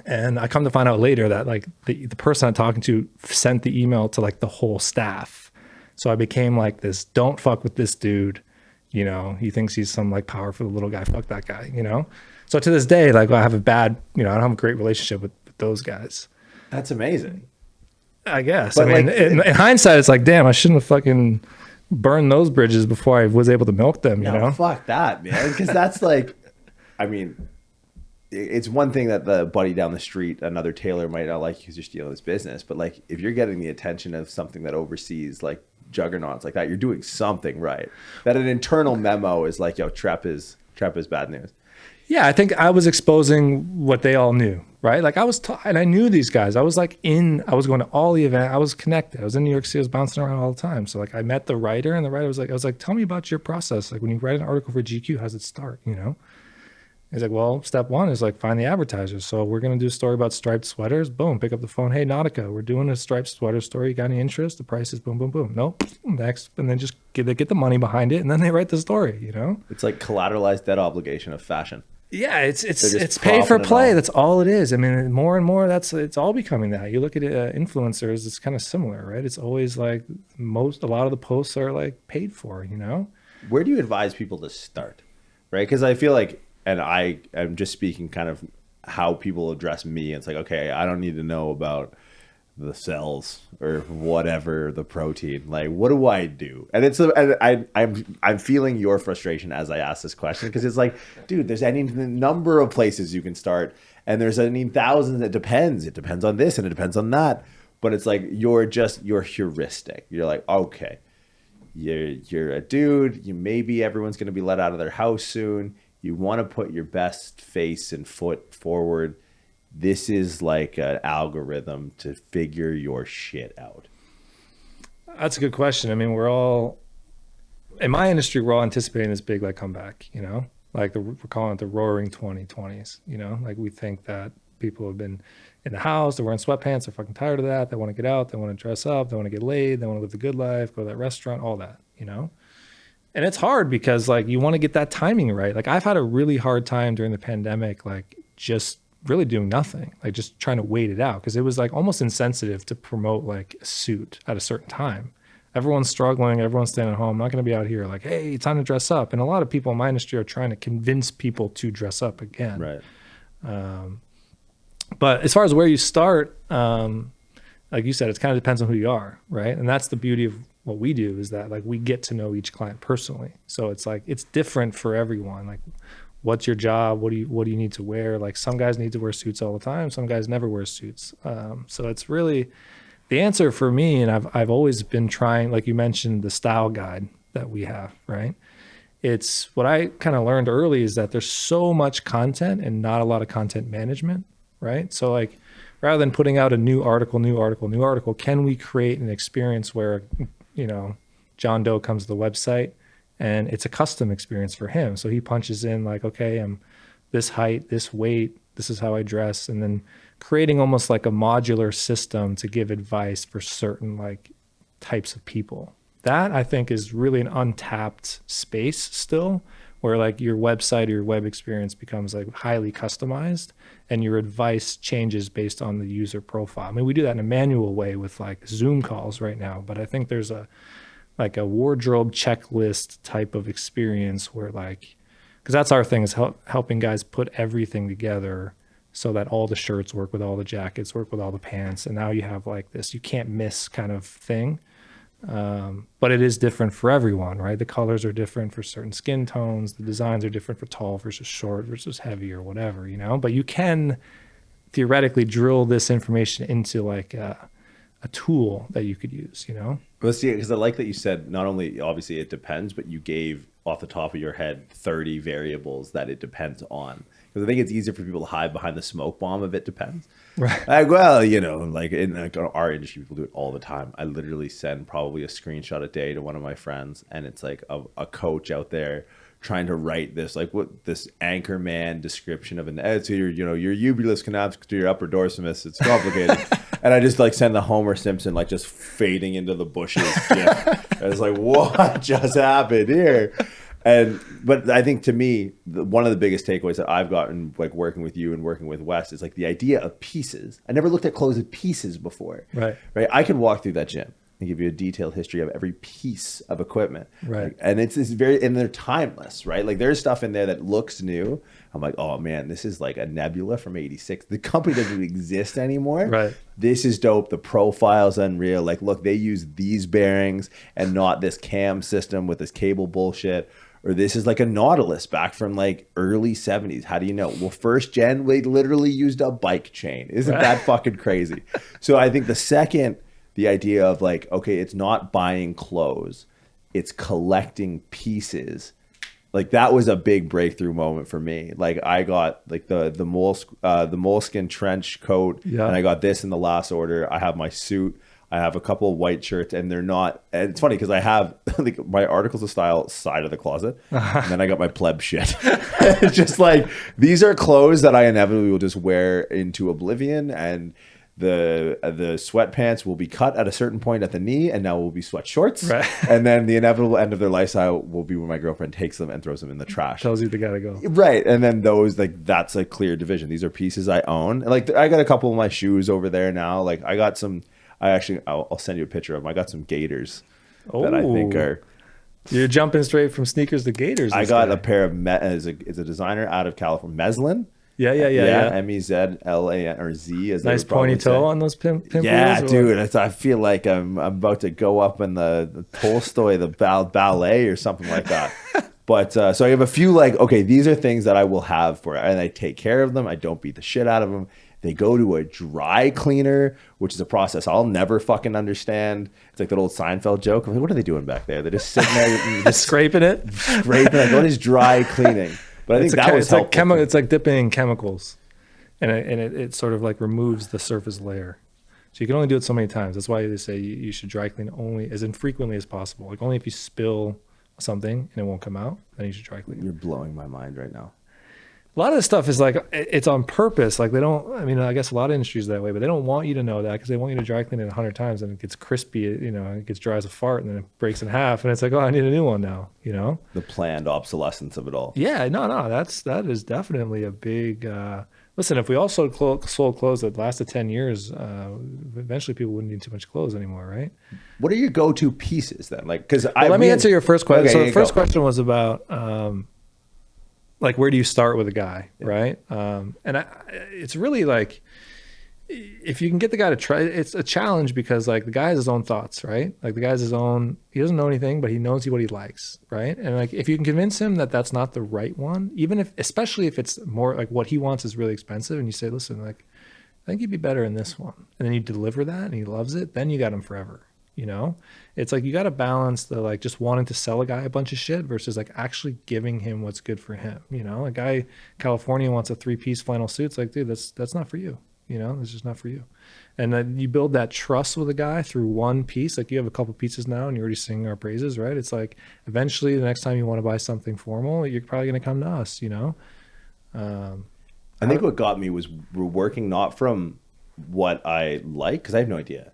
And I come to find out later that like the person I'm talking to sent the email to like the whole staff. So I became like this, don't fuck with this dude. You know, he thinks he's some like powerful little guy. Fuck that guy, you know? So to this day, like I have a bad, you know, I don't have a great relationship with those guys. That's amazing. I guess. But I mean, like, in hindsight, it's like, damn, I shouldn't have fucking burned those bridges before I was able to milk them, you know? Fuck that, man. Because that's like, I mean, it's one thing that the buddy down the street, another tailor, might not like because you're stealing his business. But like, if you're getting the attention of something that oversees like juggernauts like that, you're doing something right. That an internal memo is like, yo, Trep is bad news. Yeah, I think I was exposing what they all knew, right? Like I was, and I knew these guys. I was like I was going to all the events. I was connected. I was in New York City. I was bouncing around all the time. So like I met the writer, and the writer was like, I was like, tell me about your process. Like when you write an article for GQ, how's it start? You know? He's like, well, step one is like find the advertisers. So we're going to do a story about striped sweaters. Boom, pick up the phone. Hey, Nautica, we're doing a striped sweater story. You got any interest? The price is boom, boom, boom. Nope. Next. And then just get the money behind it. And then they write the story, you know? It's like collateralized debt obligation of fashion. Yeah, it's pay for play. That's all it is. I mean, more and more, it's all becoming that. You look at influencers, it's kind of similar, right? It's always like a lot of the posts are like paid for, you know? Where do you advise people to start? Right? Because I feel like, and I'm just speaking kind of how people address me. It's like, okay, I don't need to know about the cells or whatever, the protein. Like, what do I do? And I'm feeling your frustration as I ask this question, because it's like, dude, there's any number of places you can start, and there's any thousands. It depends on this and it depends on that. But it's like you're heuristic. You're like, okay, you're a dude. Maybe everyone's gonna be let out of their house soon. You want to put your best face and foot forward. This is like an algorithm to figure your shit out. That's a good question. I mean, we're all, in my industry, we're all anticipating this big like comeback, you know, like we're calling it the roaring 2020s, you know, like we think that people have been in the house, they're wearing sweatpants, they're fucking tired of that. They want to get out, they want to dress up, they want to get laid, they want to live the good life, go to that restaurant, all that, you know? And it's hard because like you want to get that timing right. Like I've had a really hard time during the pandemic, like just really doing nothing, like just trying to wait it out, because it was like almost insensitive to promote like a suit at a certain time. Everyone's struggling, everyone's staying at home. I'm not going to be out here like, hey, it's time to dress up. And a lot of people in my industry are trying to convince people to dress up again. Right. But as far as where you start, like you said, it kind of depends on who you are, right? And that's the beauty of what we do, is that like we get to know each client personally. So it's like it's different for everyone. Like, what's your job? What do you need to wear? Like some guys need to wear suits all the time. Some guys never wear suits. So it's really the answer for me. And I've always been trying, like you mentioned, the style guide that we have, right? It's what I kind of learned early is that there's so much content and not a lot of content management, right? So like rather than putting out a new article, can we create an experience where, you know, John Doe comes to the website and it's a custom experience for him. So he punches in like, okay, I'm this height, this weight, this is how I dress. And then creating almost like a modular system to give advice for certain like types of people. That I think is really an untapped space still, where like your website or your web experience becomes like highly customized and your advice changes based on the user profile. I mean, we do that in a manual way with like Zoom calls right now, but I think there's a wardrobe checklist type of experience where like, because that's our thing, is helping guys put everything together so that all the shirts work with all the jackets, work with all the pants. And now you have like this, you can't miss kind of thing. But it is different for everyone, right? The colors are different for certain skin tones. The designs are different for tall versus short versus heavy or whatever, you know, but you can theoretically drill this information into like a tool that you could use, you know? Let's see, because I like that you said not only obviously it depends, but you gave off the top of your head 30 variables that it depends on. Because I think it's easier for people to hide behind the smoke bomb of it depends. Right. Like, well, you know, like in like our industry, people do it all the time. I literally send probably a screenshot a day to one of my friends, and it's like a coach out there trying to write this, like what this anchor man description of an so your ubulus connects to your upper dorsimus. It's complicated. And I just like send the Homer Simpson like just fading into the bushes gif. I was like, what just happened here? But I think to me, one of the biggest takeaways that I've gotten like working with you and working with Wes is like the idea of pieces. I never looked at clothes as pieces before. Right. I could walk through that gym and give you a detailed history of every piece of equipment. Right. Like, and it's very, and they're timeless, right? Like there's stuff in there that looks new. I'm like, oh man, this is like a Nebula from '86. The company doesn't exist anymore. Right. This is dope. The profile's unreal. Like, look, they use these bearings and not this cam system with this cable bullshit. Or this is like a Nautilus back from like early 70s. How do you know? Well, first gen, they literally used a bike chain. Isn't that fucking crazy? So I think the idea of like, okay, it's not buying clothes, it's collecting pieces. Like that was a big breakthrough moment for me. Like I got like the moleskin trench coat, and I got this in the last order. I have my suit. I have a couple of white shirts, and they're not. And it's funny because I have like my articles of style side of the closet, and then I got my pleb shit. It's just like these are clothes that I inevitably will just wear into oblivion, and the sweatpants will be cut at a certain point at the knee, and now will be sweat shorts. Right. And then the inevitable end of their lifestyle will be when my girlfriend takes them and throws them in the trash. Tells you they gotta go. Right. And then those, like, that's a clear division. These are pieces I own. And like, I got a couple of my shoes over there now. Like, I got some. I'll send you a picture of them. I got some Gators that I think are. You're jumping straight from sneakers to Gators. I got a pair of is a designer out of California, Meslin. Yeah. MEZLAN or Z. As nice pointy toe on those pimp yeah, wheels, dude. I feel like I'm about to go up in the Tolstoy, the ballet or something like that. But so I have a few like, okay, these are things that I will have for, and I take care of them. I don't beat the shit out of them. They go to a dry cleaner, which is a process I'll never fucking understand. It's like that old Seinfeld joke. I'm like, what are they doing back there? They're just sitting there, just scraping it. Like, what is dry cleaning? But I think that was helpful. It's like dipping in chemicals, and it sort of like removes the surface layer. So you can only do it so many times. That's why they say you should dry clean only as infrequently as possible. Like only if you spill something and it won't come out, then you should dry clean. You're blowing my mind right now. A lot of this stuff is like, it's on purpose. Like they don't, I mean, I guess a lot of industries are that way, but they don't want you to know that because they want you to dry clean it 100 times and it gets crispy, it gets dry as a fart and then it breaks in half and it's like, oh, I need a new one now, The planned obsolescence of it all. Yeah, no, that is definitely a big, listen, if we all sold clothes that lasted 10 years, eventually people wouldn't need too much clothes anymore, right? What are your go-to pieces then? Like, because let me answer your first question. Okay, So the first question was about, like, where do you start with a guy, right? It's really like, if you can get the guy to try, it's a challenge because like the guy has his own thoughts, right? Like the guy has his own, he doesn't know anything, but he knows what he likes, right? And like, if you can convince him that that's not the right one, especially if it's more like what he wants is really expensive and you say, listen, like, I think you'd be better in this one. And then you deliver that and he loves it, then you got him forever. It's like you got to balance the like just wanting to sell a guy a bunch of shit versus like actually giving him what's good for him. A guy California wants a 3-piece flannel suit. It's like, dude, that's not for you. It's just not for you. And then you build that trust with a guy through one piece. Like you have a couple pieces now and you're already singing our praises, right? It's like eventually the next time you want to buy something formal, you're probably going to come to us. I think what got me was we're working not from what I like because I have no idea.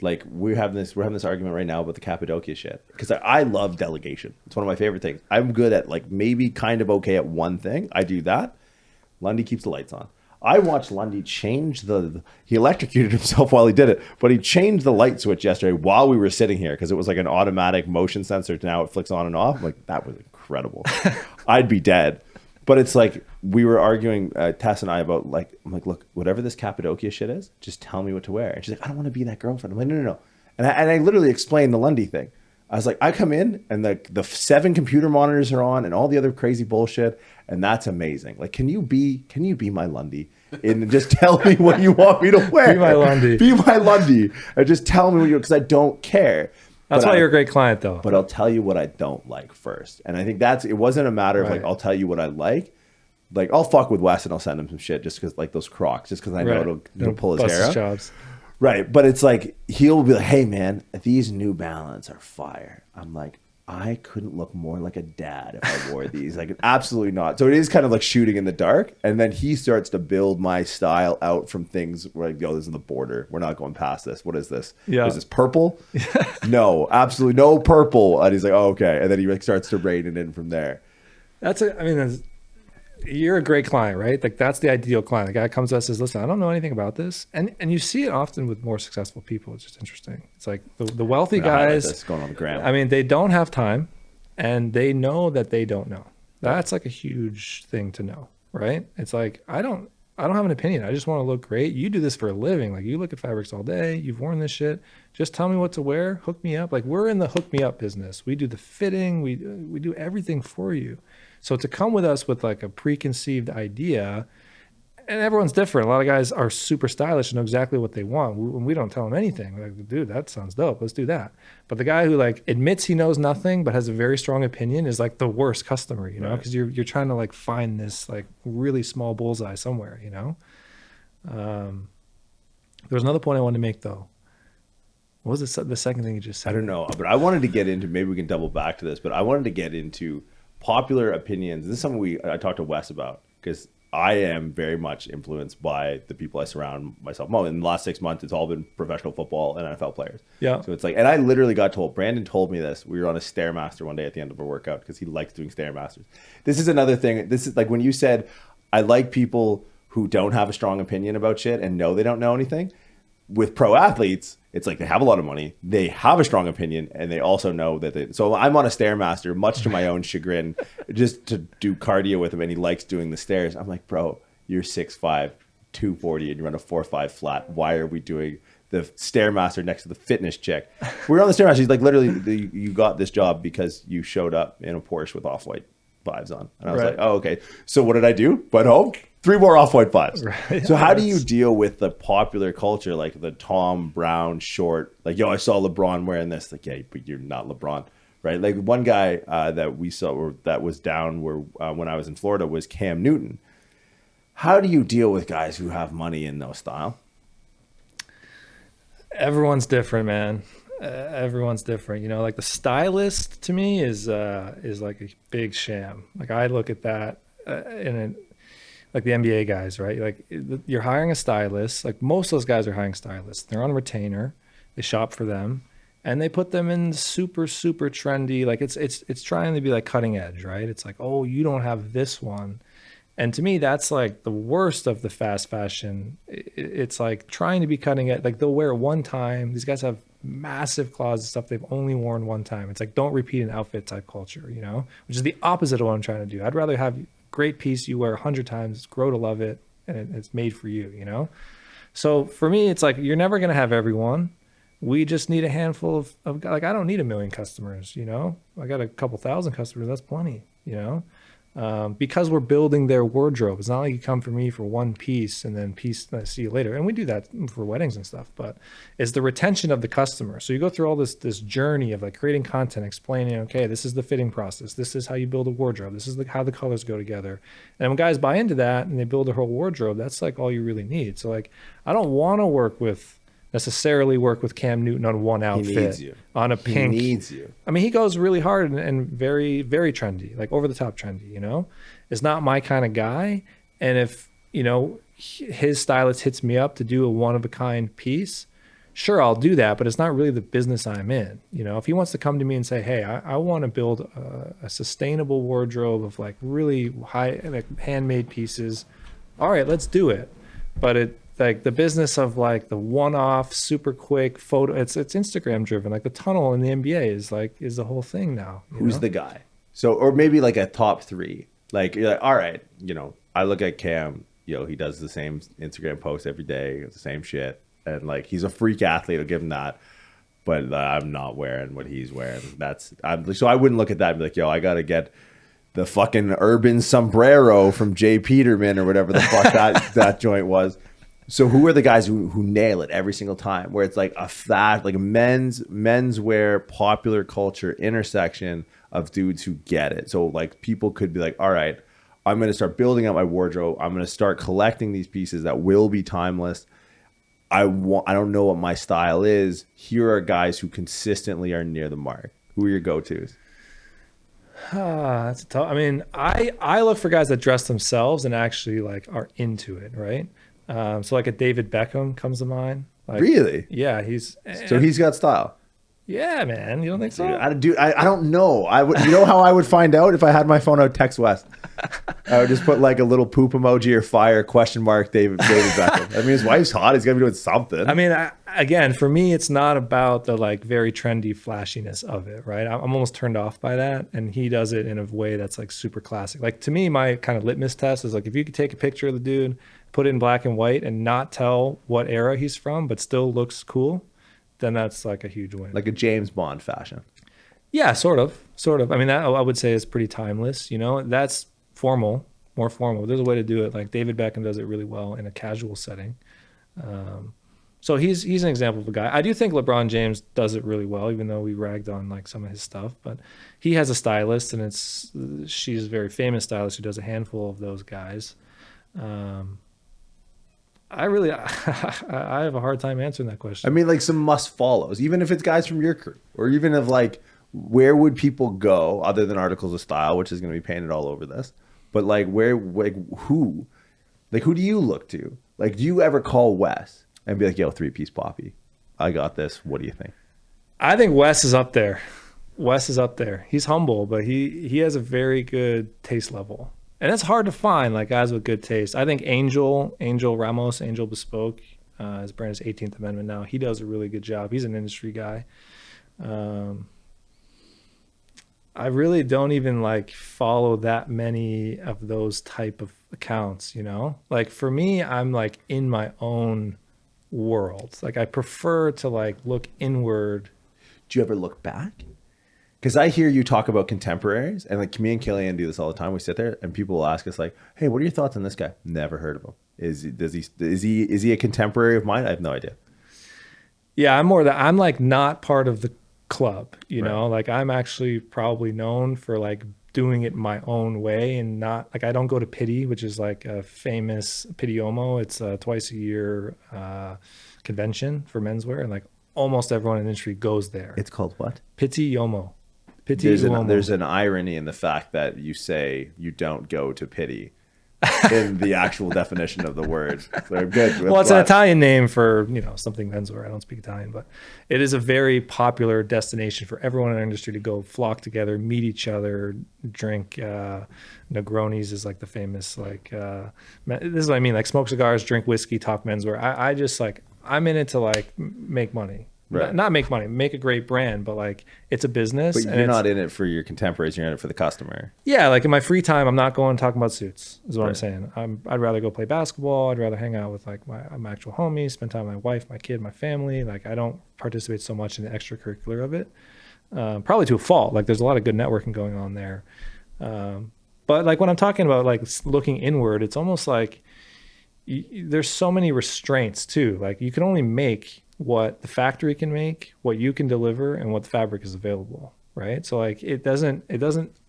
Like we're having this argument right now about the Cappadocia shit because I love delegation. It's one of my favorite things. I'm good at like maybe kind of okay at one thing. I do that. Lundy keeps the lights on. I watched Lundy change he electrocuted himself while he did it, but he changed the light switch yesterday while we were sitting here because it was like an automatic motion sensor. Now it flicks on and off. I'm like, that was incredible. I'd be dead. But it's like we were arguing, Tess and I, about like, I'm like, look, whatever this Cappadocia shit is, just tell me what to wear. And she's like, I don't want to be that girlfriend. I'm like, no. And I literally explained the Lundy thing. I was like, I come in and the 7 computer monitors are on and all the other crazy bullshit. And that's amazing. Like, can you be my Lundy? And just tell me what you want me to wear. Be my Lundy. Be my Lundy. And just tell me what because I don't care. That's why you're a great client, though. But I'll tell you what I don't like first. And I think it wasn't a matter of like, I'll tell you what I like. Like, I'll fuck with Wes and I'll send him some shit just because, like, those Crocs, just because I know it'll pull his hair out. Jobs. Right. But it's like, he'll be like, hey, man, these New Balance are fire. I'm like, I couldn't look more like a dad if I wore these. Like, absolutely not. So it is kind of like shooting in the dark. And then he starts to build my style out from things where like, yo, this is the border. We're not going past this. What is this? Yeah. Is this purple? No, absolutely no purple. And he's like, oh, okay. And then he like starts to rein it in from there. You're a great client, right? Like that's the ideal client. The guy comes to us and says, listen, I don't know anything about this. And you see it often with more successful people. It's just interesting. It's like the wealthy guys, this going on the gram. I mean, they don't have time and they know that they don't know. That's like a huge thing to know, right? It's like, I don't have an opinion. I just want to look great. You do this for a living. Like you look at fabrics all day. You've worn this shit. Just tell me what to wear. Hook me up. Like we're in the hook me up business. We do the fitting. We do everything for you. So to come with us with like a preconceived idea, and everyone's different. A lot of guys are super stylish and know exactly what they want. We don't tell them anything. We're like, dude, that sounds dope. Let's do that. But the guy who like admits he knows nothing but has a very strong opinion is like the worst customer, because you're trying to like find this like really small bullseye somewhere, There's another point I wanted to make though. What was the second thing you just said? I don't know, but I wanted to get into, maybe we can double back to this, but I wanted to get into popular opinions. This is something I talked to Wes about, because I am very much influenced by the people I surround myself. Well, in the last 6 months, it's all been professional football and NFL players. Yeah. So it's like, and I literally got told, Brandon told me this. We were on a Stairmaster one day at the end of a workout because he likes doing Stairmasters. This is another thing. This is like when you said, I like people who don't have a strong opinion about shit and know they don't know anything. With pro athletes, it's like they have a lot of money, they have a strong opinion, and they also know that they... So I'm on a Stairmaster, much to my own chagrin, just to do cardio with him, and he likes doing the stairs. I'm like, bro, you're 6'5", 240, and you run a 4.5 flat. Why are we doing the Stairmaster next to the fitness chick? We're on the Stairmaster. He's like, literally, you got this job because you showed up in a Porsche with Off-White 5s on. And I was like, oh, okay. So what did I do? Went home, 3 more Off-White 5s. Right. So how do you deal with the popular culture, like the Tom Brown short, like, yo, I saw LeBron wearing this. Like, yeah, but you're not LeBron, right? Like one guy that we saw, or that was down where when I was in Florida, was Cam Newton. How do you deal with guys who have money and no style? Everyone's different, man. Everyone's different. You know, like the stylist to me is like a big sham. Like I look at that like the NBA guys, right? Like you're hiring a stylist. Like most of those guys are hiring stylists. They're on retainer. They shop for them, and they put them in super trendy. Like it's trying to be like cutting edge, right? It's like, oh, you don't have this one. And to me, that's like the worst of the fast fashion. It's like trying to be cutting edge. Like they'll wear it one time. These guys have massive closet stuff they've only worn one time. It's like, don't repeat an outfit type culture, you know, which is the opposite of what I'm trying to do. I'd rather have a great piece you wear 100 times, grow to love it, and it's made for you, you know? So for me, it's like, you're never going to have everyone. We just need a handful of, like, I don't need 1 million customers, you know? I got a couple thousand customers. That's plenty, you know? Because we're building their wardrobe. It's not like you come for me for one piece and then see you later. And we do that for weddings and stuff, but it's the retention of the customer. So you go through all this journey of like creating content, explaining, okay, this is the fitting process. This is how you build a wardrobe. This is how the colors go together. And when guys buy into that and they build a whole wardrobe, that's like all you really need. So like, I don't want to necessarily work with Cam Newton on one outfit. He needs you. On a pink. He needs you. I mean, he goes really hard and very, very trendy, like over the top trendy, you know? It's not my kind of guy. And if, you know, his stylist hits me up to do a one-of-a-kind piece, sure, I'll do that, but it's not really the business I'm in. You know, if he wants to come to me and say, hey, I want to build a sustainable wardrobe of like really high, like handmade pieces, all right, let's do it. But like the business of like the one-off super quick photo, it's Instagram driven. Like the tunnel in the NBA is the whole thing now. Who's the guy? So, or maybe like a top 3, like you're like, all right, you know, I look at Cam, you know, he does the same Instagram post every day, the same shit. And like, he's a freak athlete, I'll give him that, but I'm not wearing what he's wearing. So I wouldn't look at that and be like, yo, I got to get the fucking urban sombrero from Jay Peterman or whatever the fuck that joint was. So who are the guys who nail it every single time, where it's like a menswear popular culture intersection of dudes who get it? So like people could be like, all right, I'm going to start building out my wardrobe. I'm going to start collecting these pieces that will be timeless. I don't know what my style is. Here are guys who consistently are near the mark. Who are your go-tos? That's a tough. I mean, I look for guys that dress themselves and actually like are into it, right? So like a David Beckham comes to mind. Like, really? Yeah, he's got style. Yeah, man. You don't think so? I don't know. You know how I would find out if I had my phone out? Text West. I would just put like a little poop emoji or fire question mark David Beckham. I mean, his wife's hot. He's gonna be doing something. I mean, again, for me, it's not about the like very trendy flashiness of it, right? I'm almost turned off by that, and he does it in a way that's like super classic. Like to me, my kind of litmus test is like if you could take a picture of the dude, put it in black and white, and not tell what era he's from, but still looks cool, then that's like a huge win. Like a James Bond fashion. Yeah, sort of. I mean, that I would say is pretty timeless. You know, that's formal, more formal. There's a way to do it. Like David Beckham does it really well in a casual setting. So he's an example of a guy. I do think LeBron James does it really well, even though we ragged on like some of his stuff. But he has a stylist, and she's a very famous stylist who does a handful of those guys. I really, I have a hard time answering that question. I mean, like some must follows, even if it's guys from your crew, or even if like, where would people go other than articles of style, which is going to be painted all over this? But like, who do you look to? Like, do you ever call Wes and be like, yo, 3-piece poppy, I got this. What do you think? I think Wes is up there. Wes is up there. He's humble, but he has a very good taste level. And it's hard to find like guys with good taste. I think Angel Ramos, Angel Bespoke, his brand is 18th Amendment now. He does a really good job. He's an industry guy. I really don't even like follow that many of those type of accounts, you know? Like for me, I'm like in my own world. Like I prefer to like look inward. Do you ever look back? Because I hear you talk about contemporaries, and like me and Killian do this all the time. We sit there and people will ask us like, "Hey, what are your thoughts on this guy?" Never heard of him. Is he a contemporary of mine? I have no idea. Yeah, I'm like not part of the club, you know? Like I'm actually probably known for like doing it my own way and not like I don't go to Pity, which is like a famous Pitiomo. It's a twice a year convention for menswear, and like almost everyone in the industry goes there. It's called what? Pitiomo. There's an irony in the fact that you say you don't go to Pity in the actual definition of the word. So good. Well, it's an Italian name for, you know, something menswear. I don't speak Italian, but it is a very popular destination for everyone in our industry to go flock together, meet each other, drink. Negronis is like the famous, like, this is what I mean, like smoke cigars, drink whiskey, talk menswear. I just like, I'm in it to like make money. Right. Not make money, make a great brand, but like it's a business. But you're not in it for your contemporaries, you're in it for the customer. Yeah, like in my free time, I'm not going talking about suits, is what I'm saying. I'd rather go play basketball. I'd rather hang out with like my actual homies, spend time with my wife, my kid, my family. Like I don't participate so much in the extracurricular of it. Probably to a fault. Like there's a lot of good networking going on there. But like when I'm talking about like looking inward, it's almost like there's so many restraints too. Like you can only make what the factory can make, what you can deliver, and what the fabric is available, right? So like it doesn't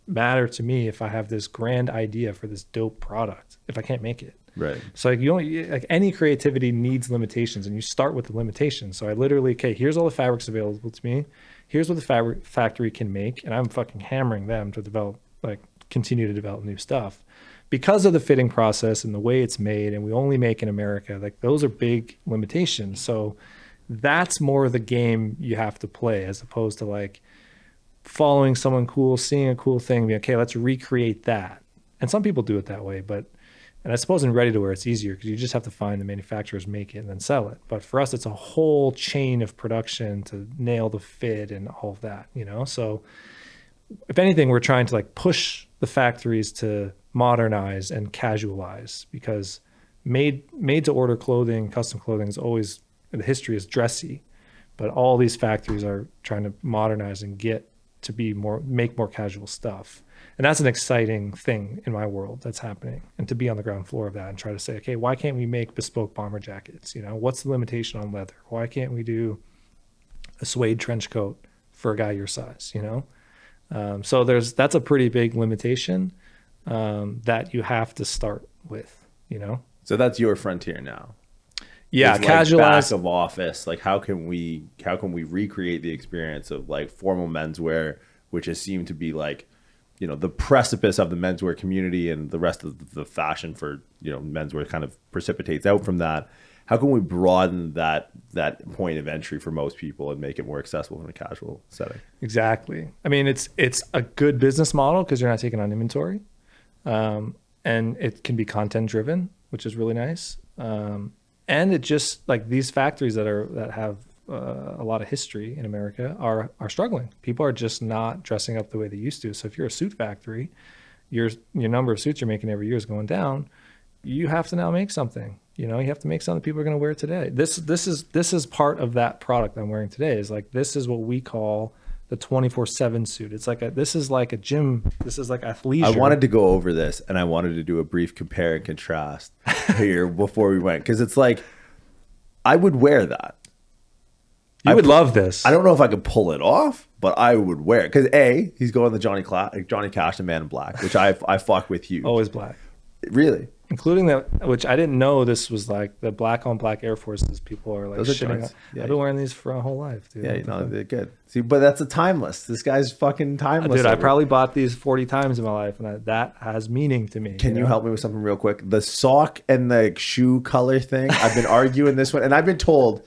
matter to me if I have this grand idea for this dope product if I can't make it. Right. So like any creativity needs limitations, and you start with the limitations. So I literally, okay, here's all the fabrics available to me. Here's what the factory can make, and I'm fucking hammering them to continue to develop new stuff. Because of the fitting process and the way it's made, and we only make in America, like those are big limitations. So that's more the game you have to play, as opposed to like following someone cool, seeing a cool thing, be okay, let's recreate that. And some people do it that way, and I suppose in ready-to-wear it's easier because you just have to find the manufacturers, make it, and then sell it. But for us, it's a whole chain of production to nail the fit and all of that, you know? So if anything, we're trying to like push the factories to modernize and casualize, because made to order clothing, custom clothing is always, the history is dressy, but all these factories are trying to modernize and get to make more casual stuff. And that's an exciting thing in my world that's happening, and to be on the ground floor of that and try to say, okay, why can't we make bespoke bomber jackets? You know, what's the limitation on leather? Why can't we do a suede trench coat for a guy your size, you know? So that's a pretty big limitation that you have to start with, you know? So that's your frontier now. Yeah, casualize. Back of office, like how can we recreate the experience of like formal menswear, which has seemed to be like, you know, the precipice of the menswear community, and the rest of the fashion for, you know, menswear kind of precipitates out from that. How can we broaden that point of entry for most people and make it more accessible in a casual setting? Exactly. I mean, it's a good business model because you're not taking on inventory, and it can be content driven, which is really nice. And it just like these factories that have a lot of history in America are struggling. People are just not dressing up the way they used to. So if you're a suit factory, your number of suits you're making every year is going down. You have to now make something. You know, you have to make something people are going to wear today. This is part of that product I'm wearing today. Is like, this is what we call the 24/7 suit. It's like this is like a gym. This is like athleisure. I wanted to go over this, and I wanted to do a brief compare and contrast here before we went, because it's like I would wear that. You would love this. I don't know if I could pull it off, but I would wear it because he's going the Johnny Cash and Man in Black, which I fuck with huge. Always black. Really? including that, which I didn't know this was like the black on black Air Forces. People are like Those are shitting. joints. Yeah, I've been wearing these for a whole life, dude. Yeah, you know, they're good. See, but that's a timeless. This guy's fucking timeless. Dude, I probably bought these 40 times in my life, and that has meaning to me. Can you help me with something real quick? The sock and the shoe color thing. I've been arguing this one, and I've been told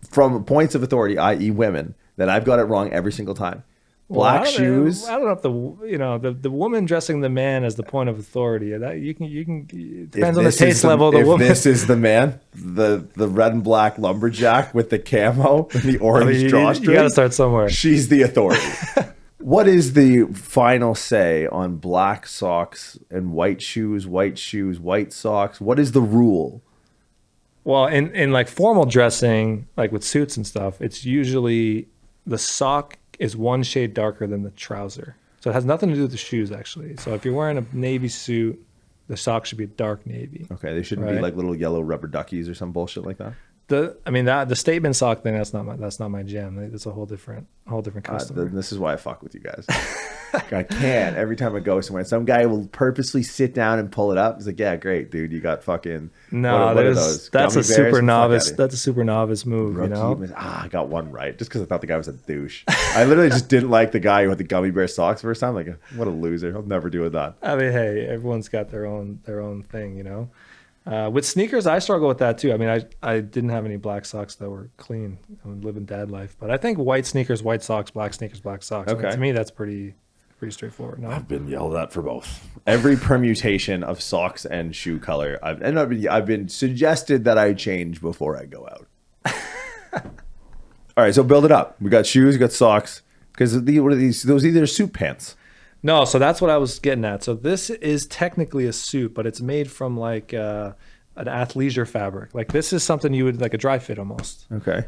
from points of authority, i.e., women, that I've got it wrong every single time. Black shoes. I don't know if the woman dressing the man as the point of authority. That you can it depends on the taste level of the woman. If this is the man, the red and black lumberjack with the camo and the orange drawstring. You got to start somewhere. She's the authority. What is the final say on black socks and white shoes, white socks? What is the rule? Well, in like formal dressing, like with suits and stuff, it's usually the sock is one shade darker than the trouser. So it has nothing to do with the shoes, actually. So if you're wearing a navy suit, the sock should be a dark navy. Okay, they shouldn't be like little yellow rubber duckies or some bullshit like that. The statement sock thing, that's not my jam. It's a whole different customer. This is why I fuck with you guys. I can't. Every time I go somewhere, some guy will purposely sit down and pull it up. He's like, "Yeah, great, dude. You got fucking no." What are those? That's a super novice. That's a super novice move. Rookie. You know. I got one right just because I thought the guy was a douche. I literally just didn't like the guy who had the gummy bear socks first time. Like, what a loser! I'll never do that. I mean, hey, everyone's got their own thing, you know. With sneakers, I struggle with that too. I mean, I didn't have any black socks that were clean. I'm living dad life, but I think white sneakers, white socks, black sneakers, black socks. Okay. I mean, to me, that's pretty straightforward. No? I've been yelled at for both. Every permutation of socks and shoe color. I've been suggested that I change before I go out. All right, so build it up. We got shoes, we got socks. Because what are these? Those either suit pants. No, so that's what I was getting at. So this is technically a suit, but it's made from like an athleisure fabric. Like this is something you would like a dry fit almost. Okay.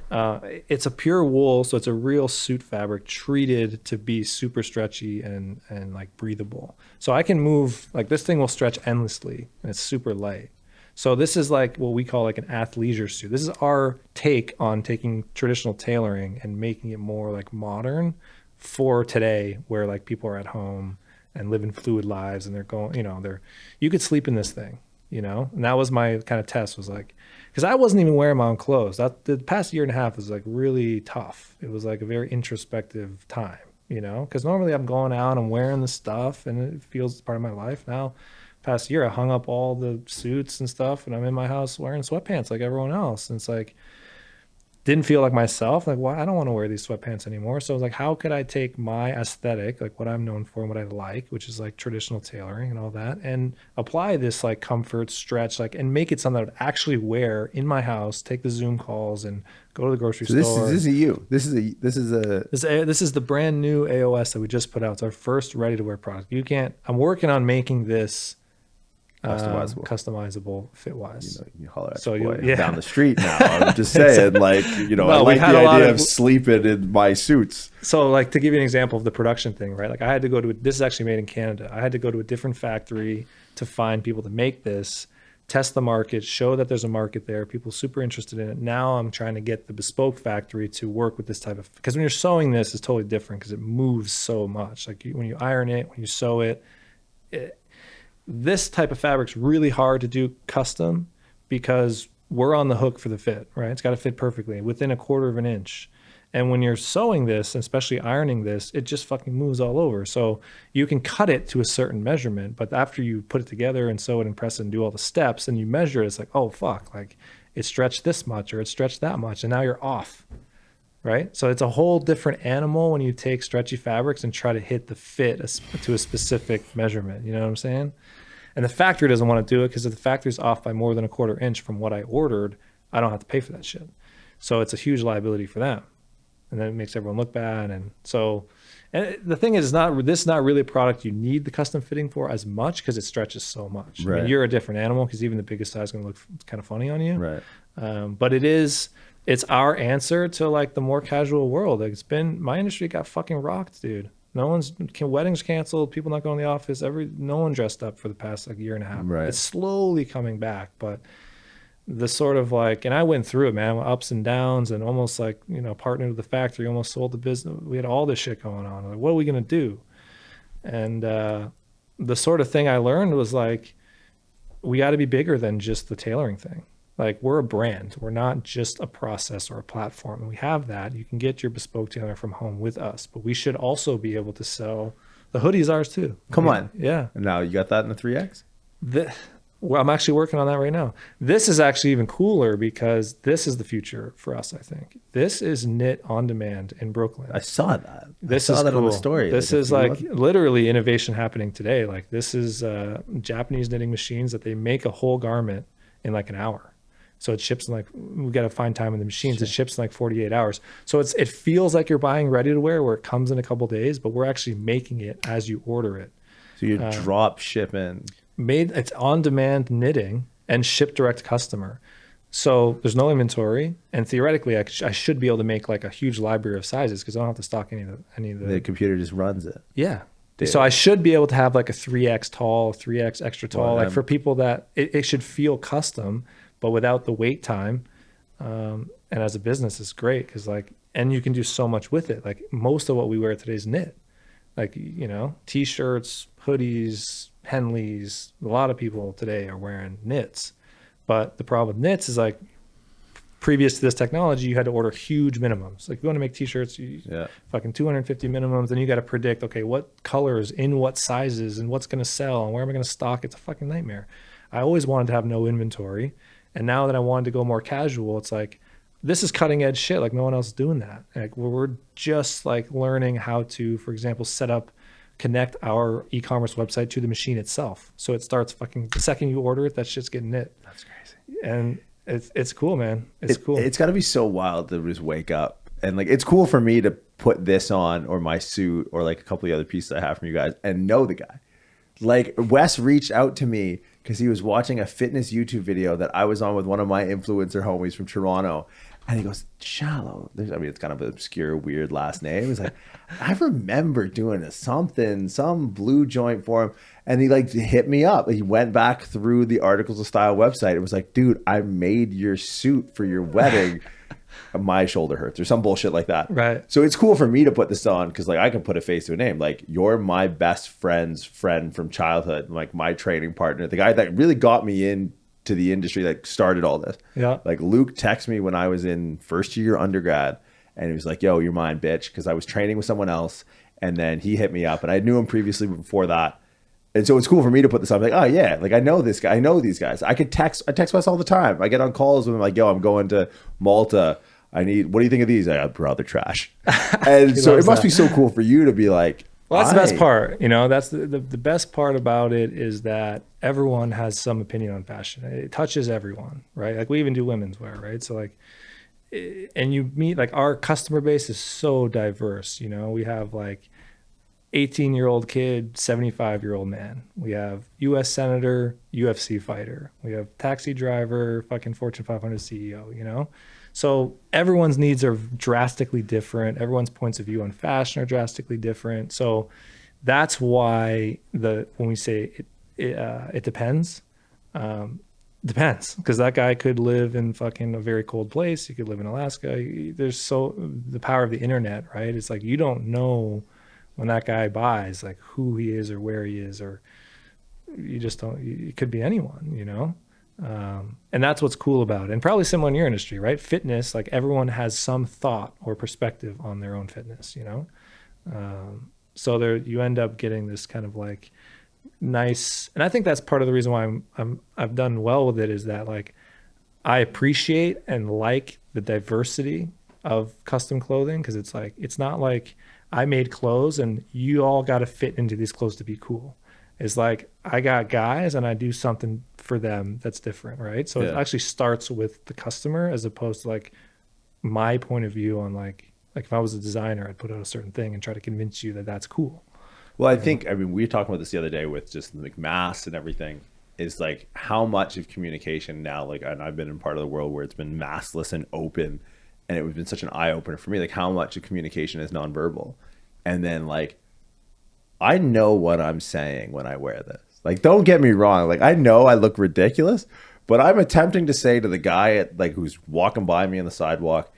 It's a pure wool, so it's a real suit fabric treated to be super stretchy and like breathable. So I can move, like this thing will stretch endlessly and it's super light. So this is like what we call like an athleisure suit. This is our take on taking traditional tailoring and making it more like modern for today, where like people are at home and living fluid lives and they're going, you could sleep in this thing, and that was my kind of test, was like, because I wasn't even wearing my own clothes. The past year and a half was like really tough. It was like a very introspective time, because normally I'm going out, I'm wearing the stuff and it feels part of my life. Now past year I hung up all the suits and stuff and I'm in my house wearing sweatpants like everyone else, and it's like didn't feel like myself. Like, why? I don't want to wear these sweatpants anymore. So I was like, how could I take my aesthetic, like what I'm known for and what I like, which is like traditional tailoring and all that, and apply this like comfort, stretch, like, and make it something I would actually wear in my house, take the Zoom calls and go to the grocery store. This is the brand new AOS that we just put out. It's our first ready to wear product. I'm working on making this customizable fit wise. You holler at your boy down the street now. I'm just saying, I like we've the had idea of sleeping in my suits. So like, to give you an example of the production thing, right? Like I had to go to this is actually made in Canada. I had to go to a different factory to find people to make this, test the market, show that there's a market there, people super interested in it. Now I'm trying to get the bespoke factory to work with this type of, because when you're sewing this, it's totally different because it moves so much. Like when you iron it, when you sew it, this type of fabric's really hard to do custom because we're on the hook for the fit, right? It's got to fit perfectly within a quarter of an inch. And when you're sewing this, especially ironing this, it just fucking moves all over. So you can cut it to a certain measurement, but after you put it together and sew it and press it and do all the steps and you measure it, it's like, oh fuck, like it stretched this much or it stretched that much and now you're off, right? So it's a whole different animal when you take stretchy fabrics and try to hit the fit to a specific measurement. You know what I'm saying? And the factory doesn't want to do it because if the factory's off by more than a quarter inch from what I ordered, I don't have to pay for that shit. So it's a huge liability for them. And then it makes everyone look bad. And so, and the thing is, this is not really a product you need the custom fitting for as much because it stretches so much. Right. I mean, you're a different animal because even the biggest size is going to look kind of funny on you. Right. But it's our answer to like the more casual world. Like my industry got fucking rocked, dude. Weddings canceled, people not going to the office, no one dressed up for the past like year and a half. Right. It's slowly coming back, but the sort of like, and I went through it, man, ups and downs and almost like, partnered with the factory, almost sold the business. We had all this shit going on. Like, what are we going to do? And the sort of thing I learned was like, we got to be bigger than just the tailoring thing. Like, we're a brand. We're not just a process or a platform. And we have that. You can get your bespoke tailoring from home with us, but we should also be able to sell the hoodies ours too. Come on. Yeah. And now you got that in the 3X? Well, I'm actually working on that right now. This is actually even cooler because this is the future for us, I think. This is knit on demand in Brooklyn. I saw that. This I saw is that cool. on the story. This is like literally innovation happening today. Like, this is Japanese knitting machines that they make a whole garment in like an hour. So it ships in like, we got to find time in the machines. It ships in like 48 hours. So it feels like you're buying ready to wear where it comes in a couple days, but we're actually making it as you order it. So you're drop shipping. It's on demand knitting and shipped direct to customer. So there's no inventory, and theoretically I should be able to make like a huge library of sizes because I don't have to stock any of the The computer just runs it. Yeah. Dude. So I should be able to have like a 3X tall, 3X extra tall, Well, like for people that it should feel custom, but without the wait time. And as a business, it's great because like, and you can do so much with it. Like, most of what we wear today is knit. Like, you know, t-shirts, hoodies, Henleys. A lot of people today are wearing knits. But the problem with knits is like, previous to this technology, you had to order huge minimums. Like, if you want to make t-shirts, fucking 250 minimums, and you got to predict, okay, what colors, in what sizes, and what's going to sell, and where am I going to stock? It's a fucking nightmare. I always wanted to have no inventory. And now that I wanted to go more casual, it's like, this is cutting edge shit. Like, no one else is doing that. Like, we're just like learning how to, for example, connect our e-commerce website to the machine itself. So it starts fucking, the second you order it, that shit's getting knit. That's crazy. And it's cool, man. It's cool. It's got to be so wild to just wake up. And like, it's cool for me to put this on, or my suit, or like a couple of the other pieces I have from you guys, and know the guy. Like, Wes reached out to me because he was watching a fitness YouTube video that I was on with one of my influencer homies from Toronto. And he goes, Shallow. It's kind of an obscure, weird last name. He's like, I remember doing some blue joint for him. And he like hit me up. He went back through the Articles of Style website. It was like, dude, I made your suit for your wedding. My shoulder hurts, or some bullshit like that. Right. So it's cool for me to put this on because like I can put a face to a name. Like, you're my best friend's friend from childhood, like my training partner, the guy that really got me into the industry, that started all this. Yeah. Like, Luke texted me when I was in first year undergrad, and he was like, yo, you're mine, bitch, because I was training with someone else. And then he hit me up, and I knew him previously before that. And so it's cool for me to put this on. I'm like, oh yeah, like I know this guy, I know these guys. I text Wes all the time. I get on calls with him like, yo, I'm going to Malta. What do you think of these? I'd rather trash. And so it must be so cool for you to be like, well, that's the best part. You know, that's the best part about it, is that everyone has some opinion on fashion. It touches everyone, right? Like, we even do women's wear, right? So like, and you meet, like, our customer base is so diverse. You know, we have like 18-year-old kid, 75-year-old man. We have U.S. senator, UFC fighter. We have taxi driver, fucking Fortune 500 CEO, you know? So everyone's needs are drastically different. Everyone's points of view on fashion are drastically different. So that's why when we say it depends, depends, because that guy could live in fucking a very cold place. He could live in Alaska. There's the power of the internet, right? It's like, you don't know when that guy buys, like, who he is or where he is, or you just don't. It could be anyone, you know. And that's what's cool about it. And probably similar in your industry, right? Fitness, like, everyone has some thought or perspective on their own fitness, you know? So you end up getting this kind of like nice, and I think that's part of the reason why I've done well with it, is that like, I appreciate and like the diversity of custom clothing. Cause it's like, it's not like I made clothes and you all got to fit into these clothes to be cool. It's like, I got guys and I do something for them that's different, right? So it actually starts with the customer, as opposed to like my point of view on like if I was a designer, I'd put out a certain thing and try to convince you that that's cool. Well, I think, we were talking about this the other day with just like mass and everything, is like how much of communication now, like, and I've been in part of the world where it's been massless and open, and it was been such an eye opener for me, like how much of communication is nonverbal. And then like, I know what I'm saying when I wear this. Like, don't get me wrong. Like, I know I look ridiculous, but I'm attempting to say to the guy who's walking by me on the sidewalk,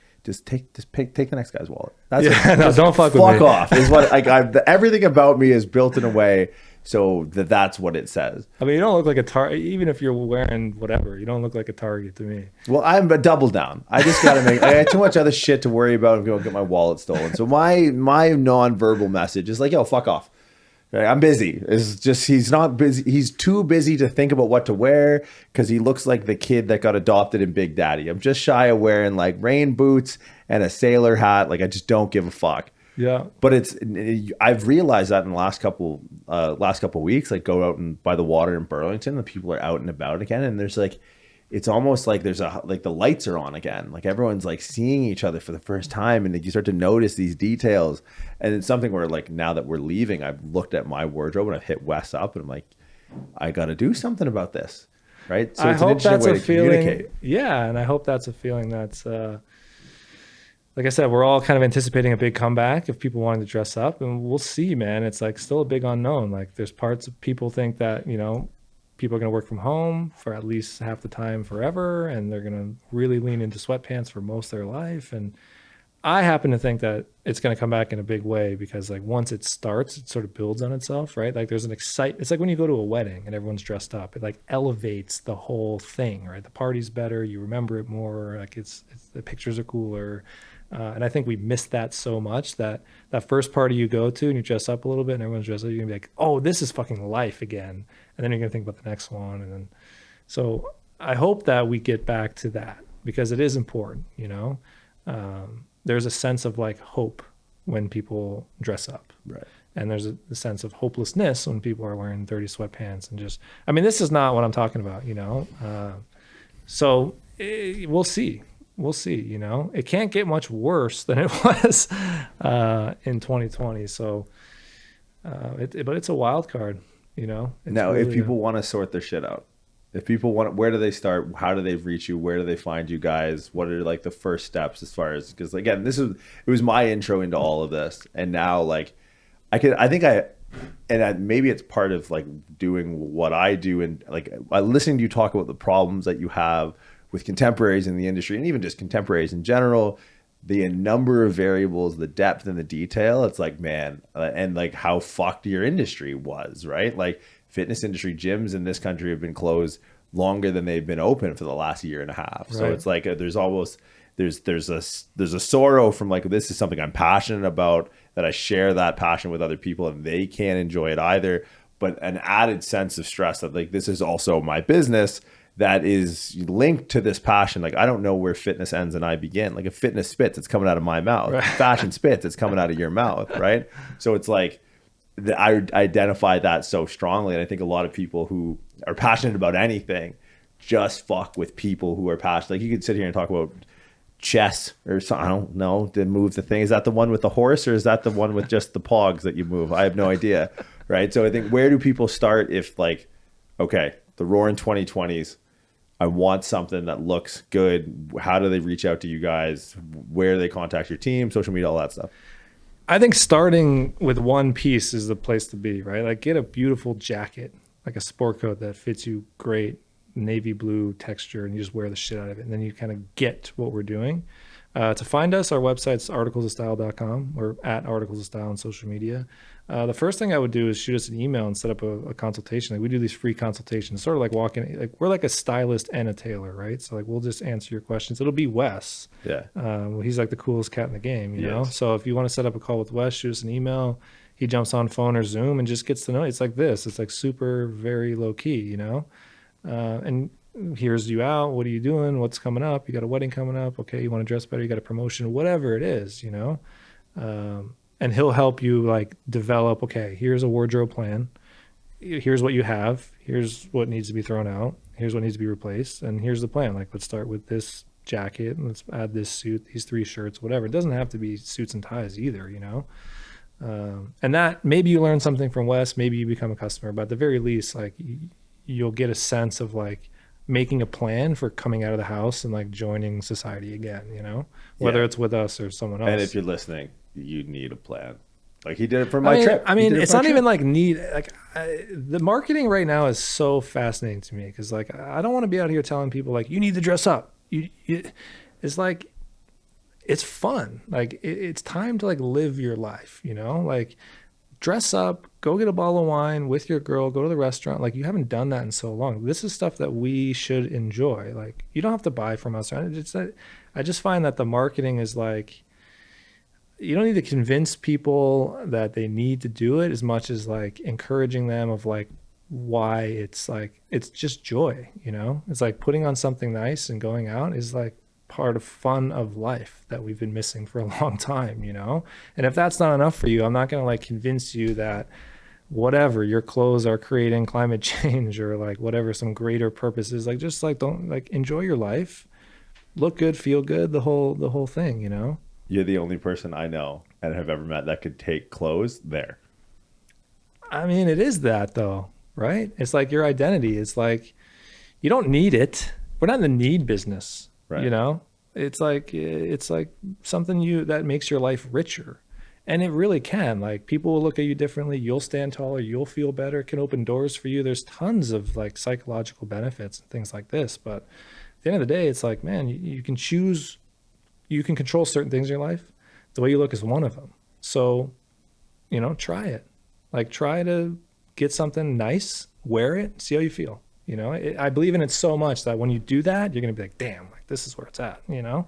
take the next guy's wallet. That's don't fuck with me. Fuck off. Is what, like, everything about me is built in a way So that's what it says. I mean, you don't look like a target, even if you're wearing whatever. You don't look like a target to me. Well, I'm a double down. I just got to make. I got too much other shit to worry about. I'm going to get my wallet stolen. So my non-verbal message is like, yo, fuck off. Right, I'm busy. It's just he's not busy. He's too busy to think about what to wear because he looks like the kid that got adopted in Big Daddy. I'm just shy of wearing like rain boots and a sailor hat. Like I just don't give a fuck. Yeah. But I've realized that in the last couple weeks, like go out and by the water in Burlington, the people are out and about again, and there's like, it's almost like there's the lights are on again. Like everyone's like seeing each other for the first time, and you start to notice these details. And it's something where like now that we're leaving, I've looked at my wardrobe and I've hit Wes up, and I'm like, I got to do something about this, right? So it's an interesting way to communicate. Yeah, and I hope that's a feeling that's. Like I said, we're all kind of anticipating a big comeback of people wanting to dress up, and we'll see, man. It's like still a big unknown. Like there's parts of people think that, you know, people are going to work from home for at least half the time forever, and they're going to really lean into sweatpants for most of their life. And I happen to think that it's going to come back in a big way because like once it starts, it sort of builds on itself, right? Like there's it's like when you go to a wedding and everyone's dressed up, it like elevates the whole thing, right? The party's better. You remember it more. Like it's the pictures are cooler. And I think we missed that so much that first party you go to and you dress up a little bit and everyone's dressed up, you're gonna be like, oh, this is fucking life again. And then you're gonna think about the next one. And then, so I hope that we get back to that because it is important, you know? There's a sense of like hope when people dress up. Right. And there's a sense of hopelessness when people are wearing dirty sweatpants and just, I mean, this is not what I'm talking about, you know? We'll see. We'll see, you know, it can't get much worse than it was in 2020. So, but it's a wild card, you know. Now, if people want to sort their shit out, if people want, where do they start? How do they reach you? Where do they find you guys? What are like the first steps as far as, because again, it was my intro into all of this. And now like maybe it's part of like doing what I do. And like listening to you talk about the problems that you have with contemporaries in the industry and even just contemporaries in general, the number of variables, the depth and the detail, it's like, man, and like how fucked your industry was, right? Like fitness industry gyms in this country have been closed longer than they've been open for the last year and a half. Right. So it's like, there's a sorrow from like, this is something I'm passionate about, that I share that passion with other people and they can't enjoy it either. But an added sense of stress that like, this is also my business that is linked to this passion. Like, I don't know where fitness ends and I begin. Like if fitness spits, it's coming out of my mouth. Right. Fashion spits, it's coming out of your mouth, right? So it's like, I identify that so strongly. And I think a lot of people who are passionate about anything just fuck with people who are passionate. Like you could sit here and talk about chess or something, I don't know, to move the thing. Is that the one with the horse or is that the one with just the pogs that you move? I have no idea, right? So I think, where do people start if like, okay, the roaring 2020s, I want something that looks good. How do they reach out to you guys? Where do they contact your team, social media, all that stuff? I think starting with one piece is the place to be, right? Like get a beautiful jacket, like a sport coat that fits you great, navy blue texture, and you just wear the shit out of it. And then you kind of get what we're doing. To find us, our website's articlesofstyle.com. We're at Articles of Style on social media. The first thing I would do is shoot us an email and set up a consultation. Like we do these free consultations, sort of like walking, like we're like a stylist and a tailor, right? So like we'll just answer your questions. It'll be Wes. Yeah. He's like the coolest cat in the game, you know? So if you want to set up a call with Wes, shoot us an email. He jumps on phone or Zoom and just gets to know you. It's like this. It's like super, very low key, you know? And hears you out. What are you doing? What's coming up? You got a wedding coming up. Okay. You want to dress better. You got a promotion, whatever it is, you know? And he'll help you like develop, okay, here's a wardrobe plan. Here's what you have. Here's what needs to be thrown out. Here's what needs to be replaced. And here's the plan. Like, let's start with this jacket and let's add this suit, these 3 shirts, whatever. It doesn't have to be suits and ties either, you know? And that maybe you learn something from Wes, maybe you become a customer, but at the very least, like you'll get a sense of like making a plan for coming out of the house and like joining society again, you know, whether it's with us or someone else. And if you're listening, you need a plan. Like he did it for my trip. I mean, it's not even like the marketing right now is so fascinating to me because like I don't want to be out here telling people like you need to dress up. It's like it's fun. Like it's time to like live your life, you know, like dress up, go get a bottle of wine with your girl, go to the restaurant. Like, you haven't done that in so long. This is stuff that we should enjoy. Like, you don't have to buy from us. I just find that the marketing is like, you don't need to convince people that they need to do it as much as like encouraging them of like why it's like, it's just joy, you know? It's like putting on something nice and going out is like part of fun of life that we've been missing for a long time, you know? And if that's not enough for you, I'm not going to like convince you that whatever your clothes are creating climate change or like whatever some greater purpose is. Like, just like, don't like, enjoy your life, look good, feel good, the whole thing, you know? You're the only person I know and have ever met that could take clothes there. I mean, it is that though, right? It's like your identity. It's like, you don't need it. We're not in the need business, Right. you know? It's like something that makes your life richer. And it really can. Like, people will look at you differently. You'll stand taller. You'll feel better. It can open doors for you. There's tons of like psychological benefits and things like this. But at the end of the day, it's like, man, you can choose. You can control certain things in your life. The way you look is one of them. So, you know, try it. Like, try to get something nice, wear it, see how you feel. You know, I believe in it so much that when you do that, you're going to be like, damn, like, this is where it's at, you know?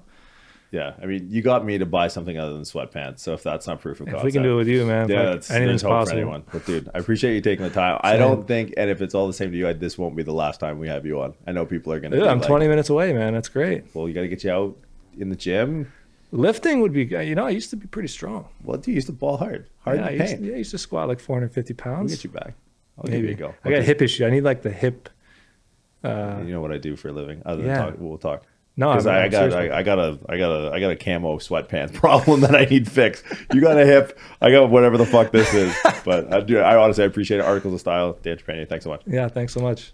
Yeah. I mean, you got me to buy something other than sweatpants. So if that's not proof of concept. If we can do it with you, man, Yeah, like, anything's there's hope possible. for anyone. But dude, I appreciate you taking the time. I don't think, and if it's all the same to you, this won't be the last time we have you on. I know people are going to Yeah, be I'm like, 20 minutes away, man. That's great. well, you got to get you out in the gym. Lifting would be, you know, I used to be pretty strong. Well, dude, you used to ball hard Yeah, in I pain. used to squat like 450 We'll pounds. get you back. I'll Maybe. give you a go. I got a hip issue. I need like the hip. You know what I do for a living? Other than Yeah. talk, we'll talk. No, Because I'm I got seriously. a camo sweatpants problem that I need fixed. You got a hip. I got whatever the fuck this is. But I honestly appreciate it. Articles of Style. Dan Trepanier, thanks so much. Yeah, thanks so much.